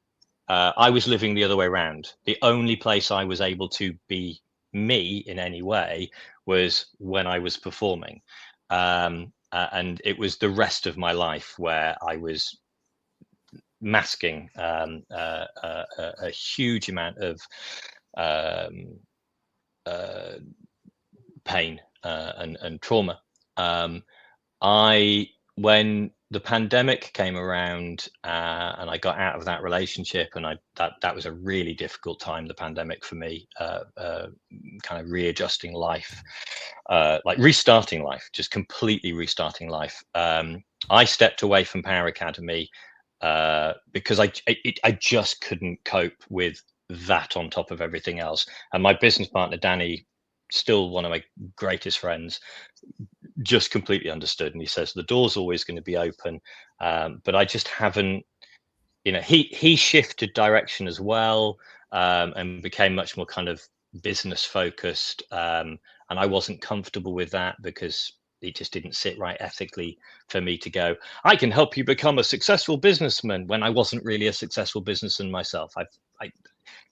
I was living the other way around. The only place I was able to be me in any way was when I was performing, and it was the rest of my life where I was masking a huge amount of pain and trauma. When the pandemic came around and I got out of that relationship, and that was a really difficult time, the pandemic for me, kind of readjusting life, like restarting life, just completely restarting life. I stepped away from Power Academy because I just couldn't cope with that on top of everything else. And my business partner, Danny, still one of my greatest friends, just completely understood, and he says the door's always going to be open, but I just haven't, he shifted direction as well, and became much more kind of business focused, and I wasn't comfortable with that because it just didn't sit right ethically for me to go, I can help you become a successful businessman, when I wasn't really a successful businessman myself.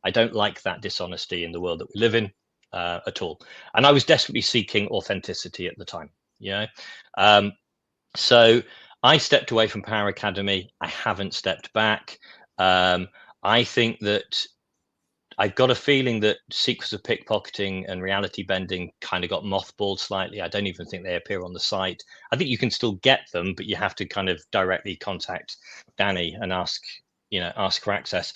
I don't like that dishonesty in the world that we live in at all, and I was desperately seeking authenticity at the time. So I stepped away from Power Academy. I haven't stepped back. I think that I've got a feeling that Secrets of Pickpocketing and Reality Bending kind of got mothballed slightly. I don't even think they appear on the site. I think you can still get them, but you have to kind of directly contact Danny and ask for access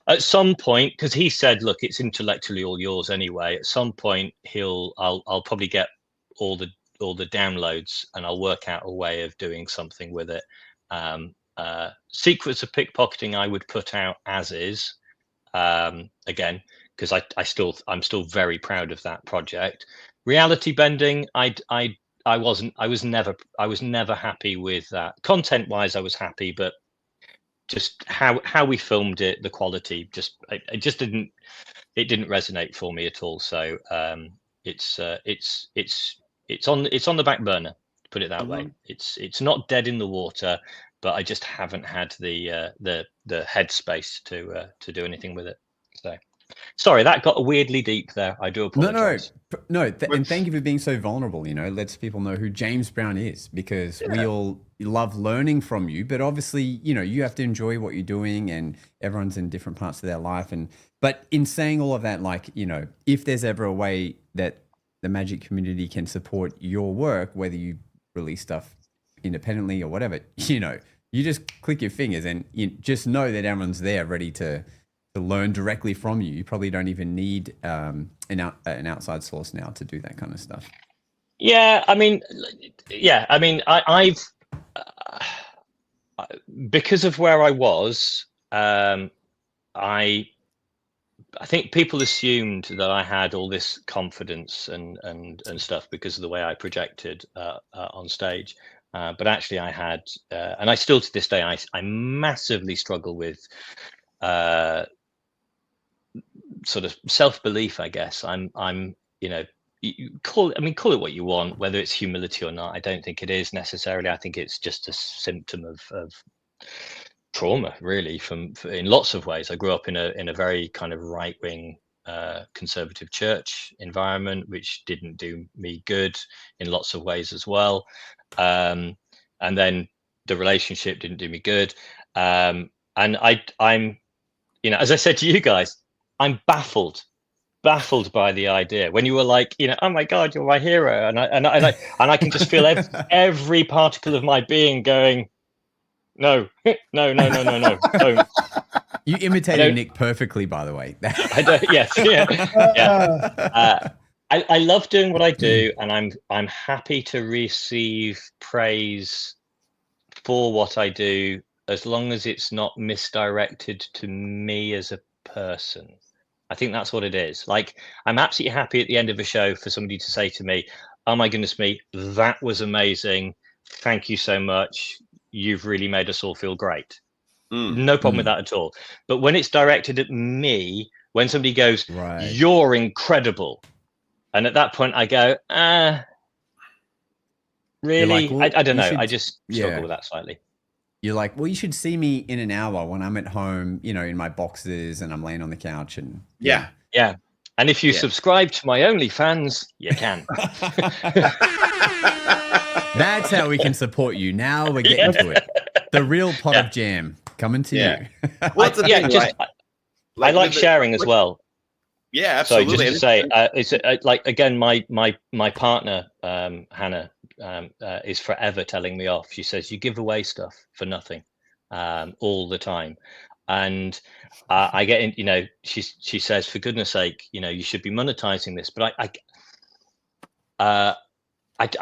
at some point, because he said, look, it's intellectually all yours anyway. At some point I'll probably get all the downloads and I'll work out a way of doing something with it. Secrets of Pickpocketing I would put out as is, again, because I'm still very proud of that project. Reality Bending, I was never happy with that. Content wise I was happy, but just how we filmed it, the quality, it didn't resonate for me at all. So it's on the back burner, to put it that way. It's not dead in the water, but I just haven't had the headspace to do anything with it. So sorry, that got weirdly deep there. I do apologize. No, and thank you for being so vulnerable. Lets people know who James Brown is, because we all love learning from you. But obviously, you have to enjoy what you're doing, and everyone's in different parts of their life. But in saying all of that, if there's ever a way that the magic community can support your work, whether you release stuff independently or whatever, you just click your fingers and you just know that everyone's there ready to learn directly from you. You probably don't even need an outside source now to do that kind of stuff. Yeah, I mean, I've because of where I was, I think people assumed that I had all this confidence and stuff because of the way I projected on stage. But actually I had, and I still to this day, I massively struggle with sort of self-belief, I guess. I'm, call it what you want, whether it's humility or not. I don't think it is necessarily. I think it's just a symptom of trauma, really, in lots of ways. I grew up in a very kind of right-wing conservative church environment, which didn't do me good in lots of ways as well. And then the relationship didn't do me good. And I'm, as I said to you guys, I'm baffled by the idea when you were like, oh my God, you're my hero, and I can just feel every particle of my being going, no, don't. You imitated Nick perfectly, by the way. I don't. Yes, yeah. I love doing what I do, and I'm happy to receive praise for what I do, as long as it's not misdirected to me as a person. I think that's what it is. Like, I'm absolutely happy at the end of a show for somebody to say to me, oh my goodness me, that was amazing. Thank you so much. You've really made us all feel great. No problem with that at all. But when it's directed at me, when somebody goes, right, you're incredible. And at that point I go, really? Like, well, I don't know. I just struggle with that slightly. You're like, well, you should see me in an hour when I'm at home, in my boxes and I'm laying on the couch and yeah. And if you subscribe to my OnlyFans, you can. That's how we can support you. Now we're getting to it. The real pot of jam coming to you. Well, I like sharing as well. Yeah, absolutely. So just to say, it's like, again, my partner, Hannah, is forever telling me off. She says, you give away stuff for nothing all the time. And I get in, she says, for goodness sake, you should be monetizing this. But I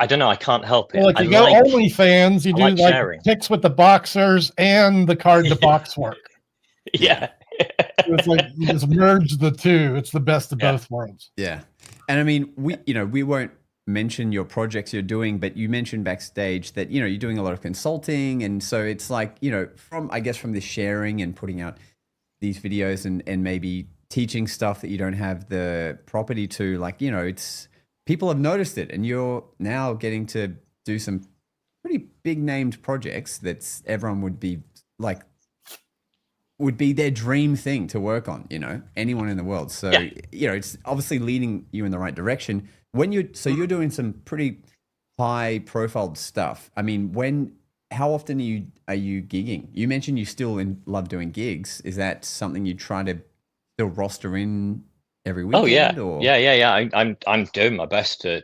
don't know. I can't help it. Well, if you go OnlyFans, you do like sharing. pics with the boxers and the card to box work. Yeah. It's like you just merge the two. It's the best of both worlds. Yeah. And I mean, we won't mention your projects you're doing, but you mentioned backstage that, you're doing a lot of consulting. And so it's like, from the sharing and putting out these videos and maybe teaching stuff that you don't have the property to, like, it's, people have noticed it, and you're now getting to do some pretty big named projects that's everyone would be their dream thing to work on, anyone in the world. So, it's obviously leading you in the right direction. You're doing some pretty high profile stuff. I mean, how often are you gigging? You mentioned you still love doing gigs. Is that something you try to still roster in every weekend? Oh yeah, or? yeah. I'm doing my best to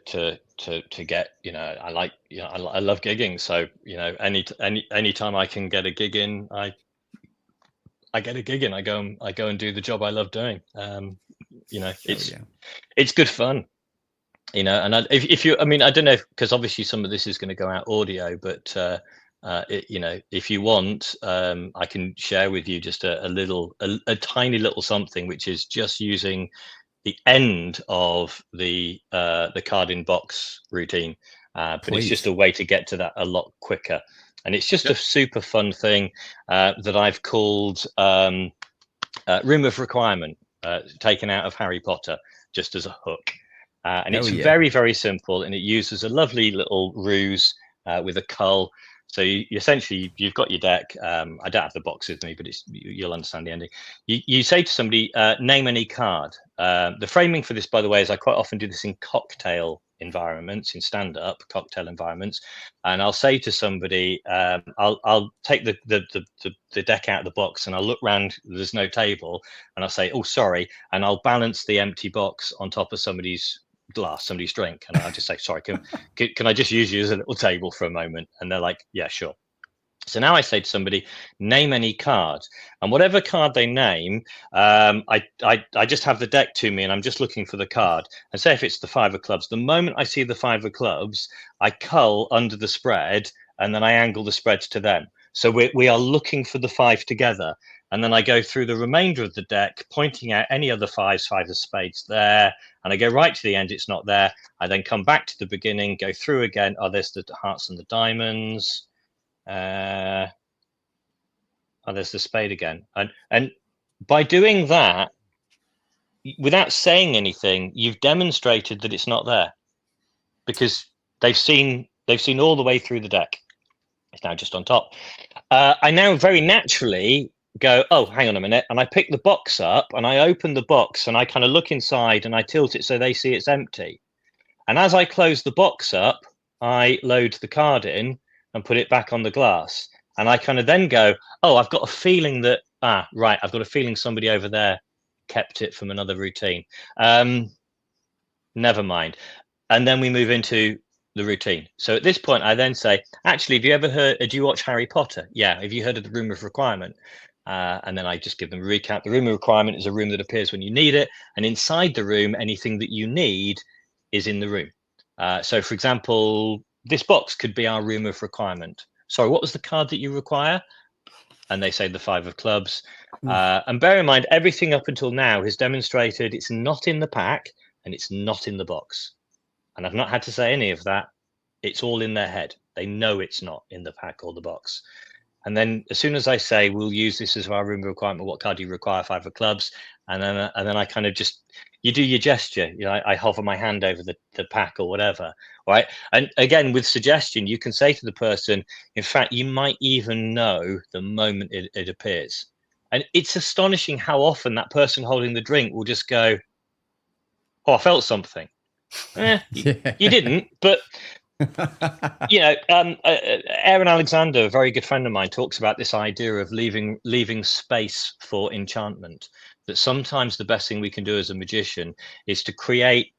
get. I love gigging. So any time I can get a gig in, I get a gig in. I go and do the job I love doing. It's good fun. And if you, I don't know, because obviously some of this is going to go out audio, but if you want, I can share with you just a tiny little something, which is just using the end of the card in box routine, but it's just a way to get to that a lot quicker. And it's just a super fun thing that I've called Room of Requirement, taken out of Harry Potter, just as a hook. And it's very, very simple, and it uses a lovely little ruse with a cull. So you've got your deck. I don't have the box with me, but you'll understand the ending. You say to somebody, name any card. The framing for this, by the way, is I quite often do this in cocktail environments, in stand-up cocktail environments, and I'll say to somebody, I'll take the deck out of the box and I'll look round. There's no table, and I'll say, oh sorry, and I'll balance the empty box on top of somebody's glass, somebody's drink, and I'll just say, sorry, can I just use you as a little table for a moment? And they're like, yeah, sure. So now I say to somebody, name any card, and whatever card they name, I just have the deck to me and I'm just looking for the card. And say if it's the 5 of clubs, the moment I see the 5 of clubs, I cull under the spread and then I angle the spreads to them. So we are looking for the 5 together. And then I go through the remainder of the deck, pointing out any other 5s, 5 of spades there. And I go right to the end, it's not there. I then come back to the beginning, go through again. Oh, there's the hearts and the diamonds. Oh, there's the spade again. And by doing that, without saying anything, you've demonstrated that it's not there, because they've seen all the way through the deck. It's now just on top. I now very naturally go, oh, hang on a minute, and I pick the box up and I open the box and I kind of look inside and I tilt it so they see it's empty. And as I close the box up, I load the card in and put it back on the glass. And I kind of then go, oh, I've got a feeling that, right, I've got a feeling somebody over there kept it from another routine. Never mind. And then we move into the routine. So at this point, I then say, actually, have you ever heard, do you watch Harry Potter? Yeah. Have you heard of the room of requirement? And then I just give them a recap. The room of requirement is a room that appears when you need it. And inside the room, anything that you need is in the room. So for example, this box could be our room of requirement. Sorry, what was the card that you require? And they say the 5 of clubs. And bear in mind, everything up until now has demonstrated it's not in the pack and it's not in the box. And I've not had to say any of that. It's all in their head. They know it's not in the pack or the box. And then as soon as I say, we'll use this as our room of requirement, what card do you require? 5 of clubs. And then I kind of just, you do your gesture. You know, I hover my hand over the pack or whatever. Right. And again, with suggestion, you can say to the person, in fact, you might even know the moment it appears. And it's astonishing how often that person holding the drink will just go, oh, I felt something. You didn't, but you know, Aaron Alexander, a very good friend of mine, talks about this idea of leaving space for enchantment. That sometimes the best thing we can do as a magician is to create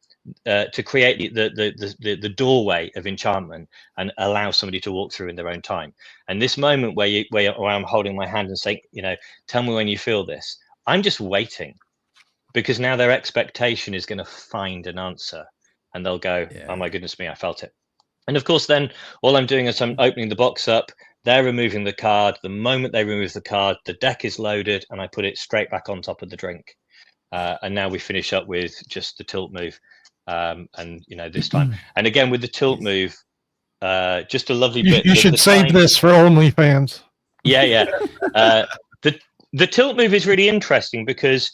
the doorway of enchantment and allow somebody to walk through in their own time. And this moment where I'm holding my hand and saying, you know, tell me when you feel this, I'm just waiting, because now their expectation is going to find an answer. And they'll go, oh my goodness me, I felt it. And of course, then all I'm doing is I'm opening the box up. They're removing the card. The moment they remove the card, the deck is loaded and I put it straight back on top of the drink. And now we finish up with just the tilt move. And, you know, this time. And again, with the tilt move, just a lovely bit. You should save this for OnlyFans. Yeah. The tilt move is really interesting because,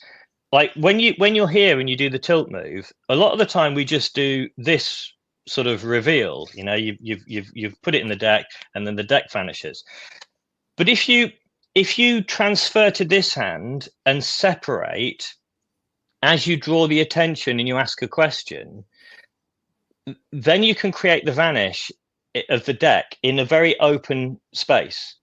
like, when you're here and you do the tilt move, a lot of the time we just do this sort of reveal. You know, you've put it in the deck and then the deck vanishes. But if you transfer to this hand and separate as you draw the attention and you ask a question, then you can create the vanish of the deck in a very open space.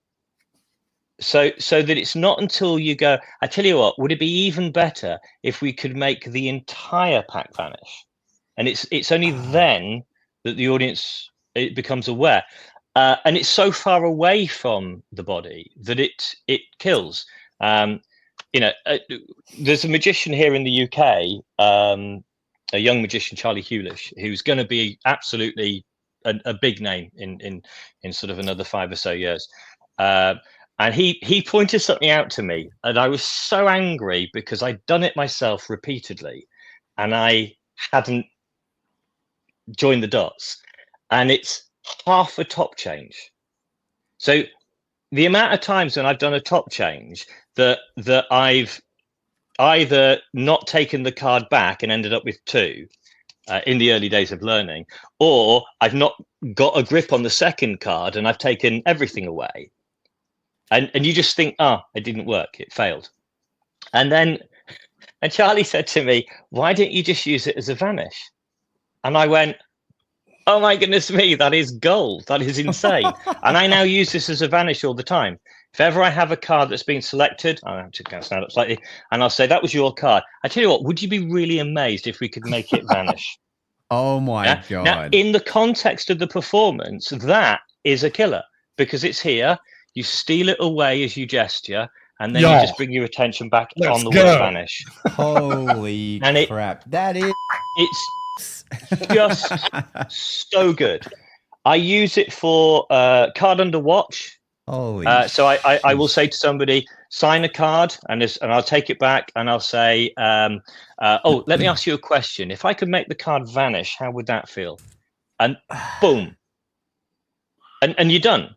So that it's not until you go, I tell you what, would it be even better if we could make the entire pack vanish? And it's only then that the audience becomes aware. And it's so far away from the body that it kills. You know, there's a magician here in the UK, a young magician, Charlie Hewlish, who's going to be absolutely a big name in sort of another 5 or so years. And he pointed something out to me, and I was so angry because I'd done it myself repeatedly, and I hadn't joined the dots. And it's half a top change. So the amount of times when I've done a top change that I've either not taken the card back and ended up with 2 in the early days of learning, or I've not got a grip on the second card and I've taken everything away. And you just think, it didn't work, it failed. And Charlie said to me, why don't you just use it as a vanish? And I went, oh my goodness me, that is gold. That is insane. And I now use this as a vanish all the time. If ever I have a card that's been selected, I have to stand up slightly, and I'll say, that was your card. I tell you what, would you be really amazed if we could make it vanish? Oh my God. Now, in the context of the performance, that is a killer, because it's here. You steal it away as you gesture, and then Yeah. you just bring your attention back Let's on the go. word vanish. Holy And crap. That is It's just so good. I use it for card under watch. holy So I will say to somebody, sign a card, and I'll take it back, and I'll say, oh, let me ask you a question. If I could make the card vanish, how would that feel? And boom. And you're done.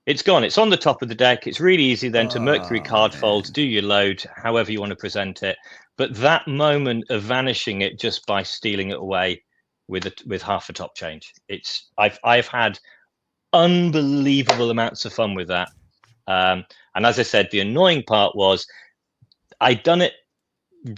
It's gone. It's on the top of the deck. It's really easy then to Mercury card folds, do your load, however you want to present it. But that moment of vanishing it just by stealing it away with half a top change, I've had unbelievable amounts of fun with that. And as I said, the annoying part was I'd done it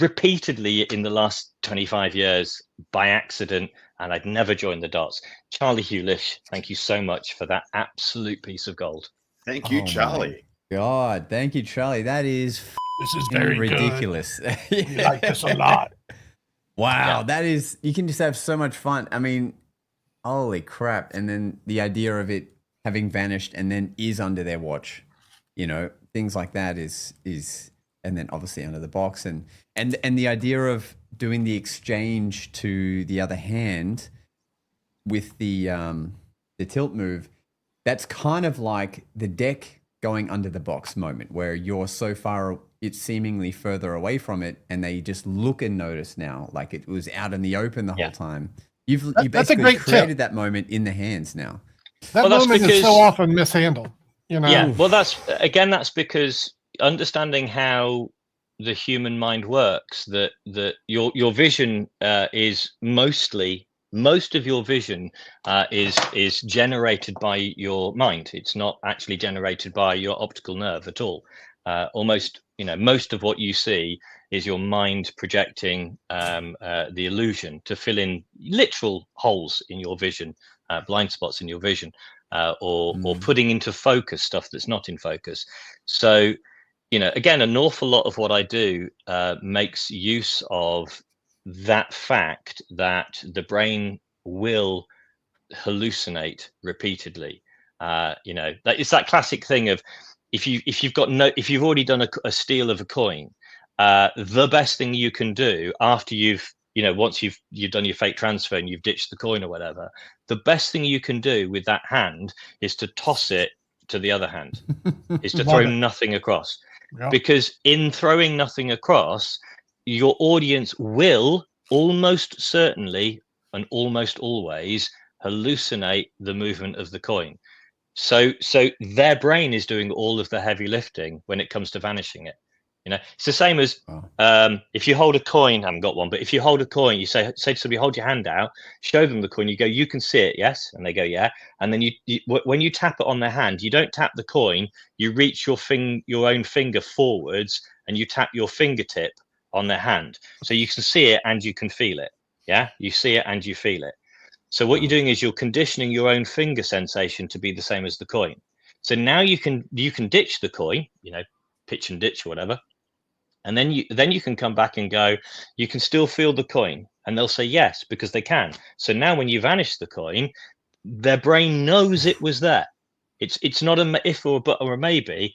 repeatedly in the last 25 years by accident, and I'd never joined the dots. Charlie Hewlish, thank you so much for that absolute piece of gold. Thank you, Charlie. God, thank you, Charlie. That is This is very ridiculous. Good. We like this a lot. Wow, Yeah. that is, you can just have so much fun. I mean, holy crap. And then the idea of it having vanished and then is under their watch, things like that is, and then obviously under the box and the idea of doing the exchange to the other hand with the tilt move, that's kind of like the deck going under the box moment where you're so far, it's seemingly further away from it, and they just look and notice now, like it was out in the open the whole time. You That's a basically great created tip. that moment in the hands now. That Well, moment is so often mishandled. Yeah, well, that's because understanding how the human mind works, that your vision is most of your vision is generated by your mind. It's not actually generated by your optical nerve at all. Almost, most of what you see is your mind projecting the illusion to fill in literal holes in your vision, blind spots in your vision, or putting into focus stuff that's not in focus. So, again, an awful lot of what I do makes use of that fact that the brain will hallucinate repeatedly. It's that classic thing of if you've already done a steal of a coin, the best thing you can do after once you've done your fake transfer and you've ditched the coin or whatever, the best thing you can do with that hand is to toss it to the other hand, is to throw nothing across. Yeah. Because in throwing nothing across, your audience will almost certainly and almost always hallucinate the movement of the coin. So their brain is doing all of the heavy lifting when it comes to vanishing it. It's the same as if you hold a coin. I haven't got one, but if you hold a coin, you say to somebody, hold your hand out, show them the coin. You go, you can see it, yes, and they go, yeah. And then when you tap it on their hand, you don't tap the coin. You reach your own finger forwards, and you tap your fingertip on their hand, so you can see it and you can feel it. Yeah, you see it and you feel it. So what you're doing is you're conditioning your own finger sensation to be the same as the coin. So now you can ditch the coin, pitch and ditch or whatever. And then you can come back and go, you can still feel the coin. And they'll say yes, because they can. So now when you vanish the coin, their brain knows it was there. It's not an if or a but or a maybe.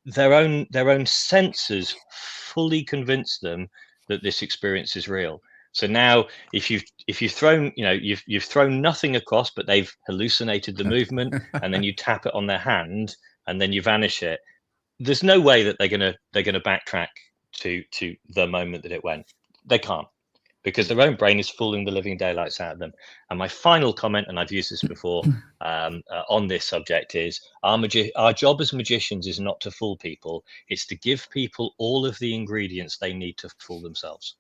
Their own senses fully convince them that this experience is real. So now if you've thrown, you've thrown nothing across, but they've hallucinated the movement, and then you tap it on their hand and then you vanish it, there's no way that they're gonna backtrack to the moment that it went. They can't, because their own brain is fooling the living daylights out of them. And my final comment, and I've used this before on this subject, is our job as magicians is not to fool people. It's to give people all of the ingredients they need to fool themselves.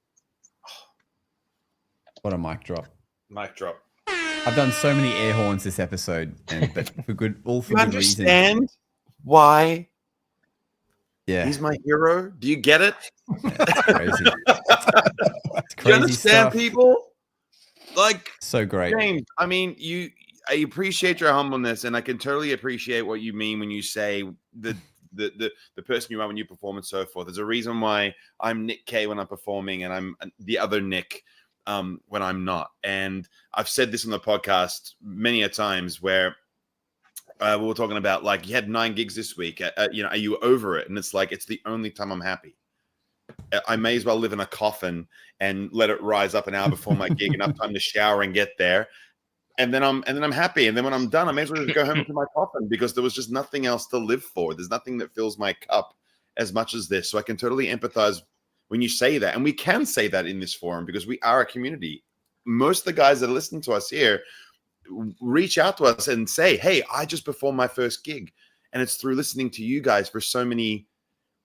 What a mic drop. Mic drop. I've done so many air horns this episode, but for good reason. Understand why Yeah. he's my hero? Do you get it? Yeah, it's crazy. It's Do crazy you understand, stuff. people? Like, So great. James, I mean, I appreciate your humbleness, and I can totally appreciate what you mean when you say the person you are when you perform and so forth. There's a reason why I'm Nick K when I'm performing, and I'm the other Nick when I'm not. And I've said this on the podcast many a times where we were talking about like you had 9 gigs this week. Are you over it? And it's like it's the only time I'm happy. I may as well live in a coffin and let it rise up an hour before my gig, enough time to shower and get there, and then I'm happy. And then when I'm done, I may as well just go home to my coffin because there was just nothing else to live for. There's nothing that fills my cup as much as this. So I can totally empathize when you say that, and we can say that in this forum because we are a community. Most of the guys that listen to us here reach out to us and say, "Hey, I just performed my first gig," and it's through listening to you guys for so many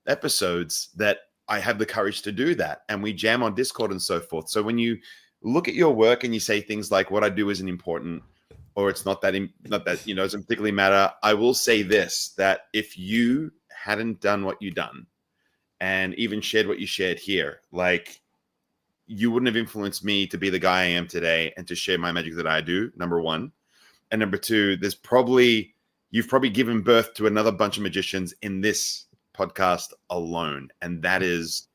episodes that I have the courage to do that. And we jam on Discord and so forth. So when you look at your work and you say things like what I do isn't important, or it's not that doesn't particularly matter, I will say this, that if you hadn't done what you done and even shared what you shared here, like you wouldn't have influenced me to be the guy I am today and to share my magic that I do, number one. And number two, you've probably given birth to another bunch of magicians in this podcast alone, and that is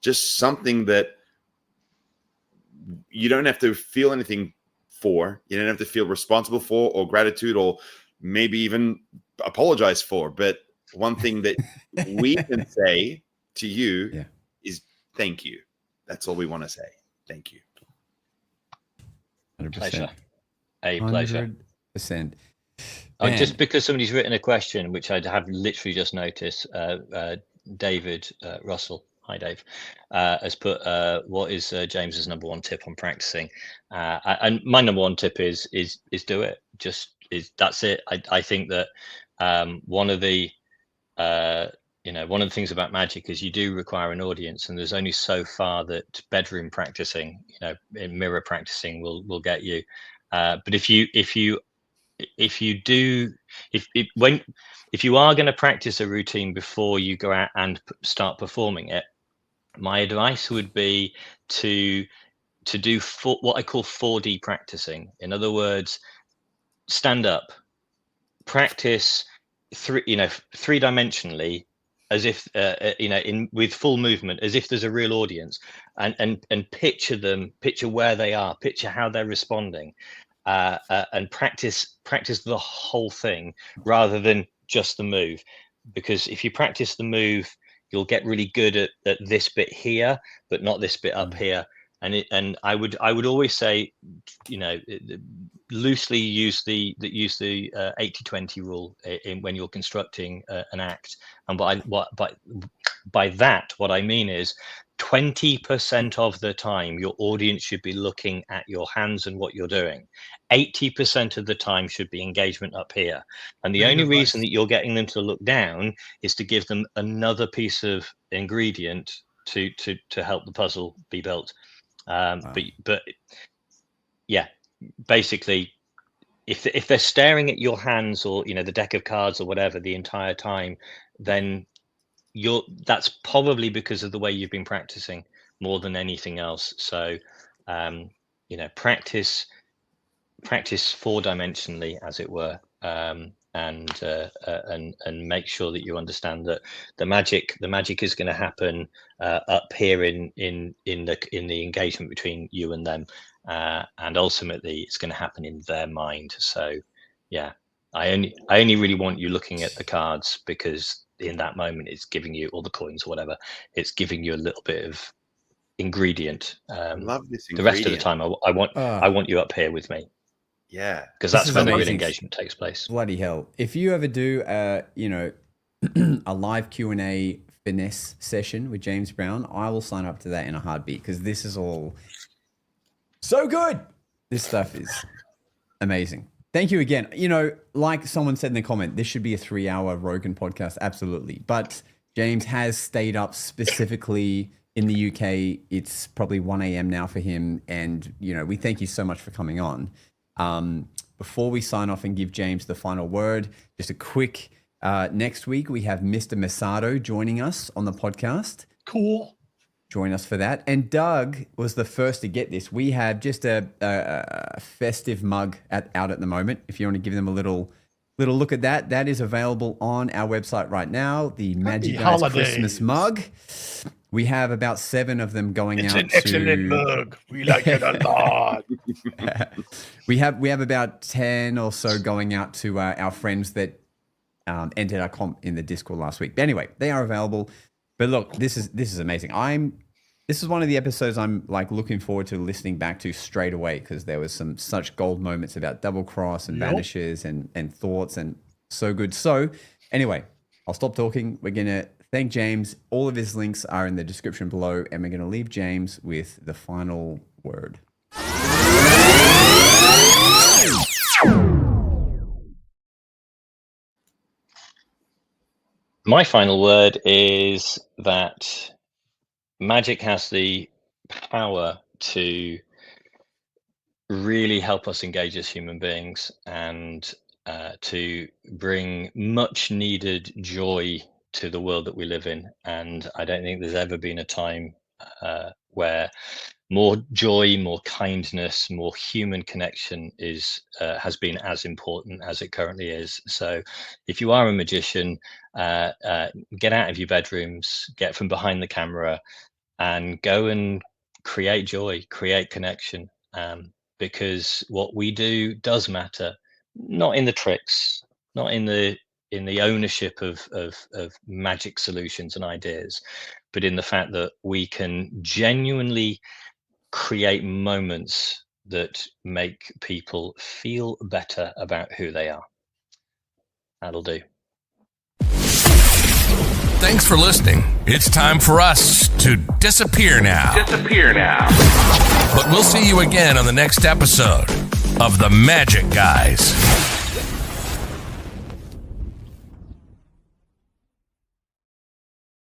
just something that you don't have to feel anything for. You don't have to feel responsible for, or gratitude, or maybe even apologize for. But one thing that we can say to you is thank you. That's all we want to say. Thank you. 100%. Pleasure. A pleasure. 100%. Just because somebody's written a question, which I have literally just noticed, David Russell, hi Dave, has put, what is James's number one tip on practicing? And my number one tip is do it. That's it. I think that one of the things about magic is you do require an audience, and there's only so far that bedroom practicing, in mirror practicing will get you. But if you are going to practice a routine before you go out and start performing it, my advice would be to do what I call 4D practicing. In other words, stand up, practice three-dimensionally, as if with full movement, as if there's a real audience, and picture where they are, picture how they're responding. And practice the whole thing rather than just the move, because if you practice the move, you'll get really good at this bit here, but not this bit up here. And I would always say, loosely use the 80-20 rule when you're constructing an act. And by that, what I mean is 20% of the time your audience should be looking at your hands and what you're doing. 80% of the time should be engagement up here. And the only reason that you're getting them to look down is to give them another piece of ingredient to help the puzzle be built. But yeah, basically, if they're staring at your hands or the deck of cards or whatever the entire time, then that's probably because of the way you've been practicing more than anything else. So practice 4-dimensionally, as it were, and make sure that you understand that the magic is going to happen up here in the engagement between you and them, and ultimately it's going to happen in their mind. So yeah, I only really want you looking at the cards, because in that moment it's giving you, or the coins or whatever, it's giving you a little bit of ingredient. Love this ingredient. The rest of the time I want you up here with me. Yeah, because that's when the real engagement takes place. Bloody hell! If you ever do a live Q&A finesse session with James Brown, I will sign up to that in a heartbeat, because this is all so good. This stuff is amazing. Thank you again. Like someone said in the comment, this should be a 3-hour Rogan podcast. Absolutely. But James has stayed up specifically in the UK. It's probably 1 a.m. now for him. And, we thank you so much for coming on. Before we sign off and give James the final word, just a quick, next week we have Mr. Masato joining us on the podcast. Cool. Join us for that. And Doug was the first to get this. We have just a festive mug out at the moment. If you want to give them a little look at that, that is available on our website right now. The Magic Guys Christmas mug. We have about 7 of them going It's out an excellent mug. We like it a lot. we have about 10 or so going out to our friends that entered our comp in the Discord last week. But anyway, they are available. But look, this is amazing. This is one of the episodes I'm like looking forward to listening back to straight away, because there was some such gold moments about double cross and vanishes and thoughts, and so good. So anyway, I'll stop talking. We're gonna thank James. All of his links are in the description below, and we're gonna leave James with the final word. My final word is that magic has the power to really help us engage as human beings, and to bring much needed joy to the world that we live in. And I don't think there's ever been a time where more joy, more kindness, more human connection has been as important as it currently is. So if you are a magician, get out of your bedrooms, get from behind the camera, and go and create joy, create connection, because what we do does matter. Not in the tricks, not in the ownership of magic solutions and ideas, but in the fact that we can genuinely create moments that make people feel better about who they are. That'll do. Thanks for listening. It's time for us to disappear now. But we'll see you again on the next episode of The Magic Guys.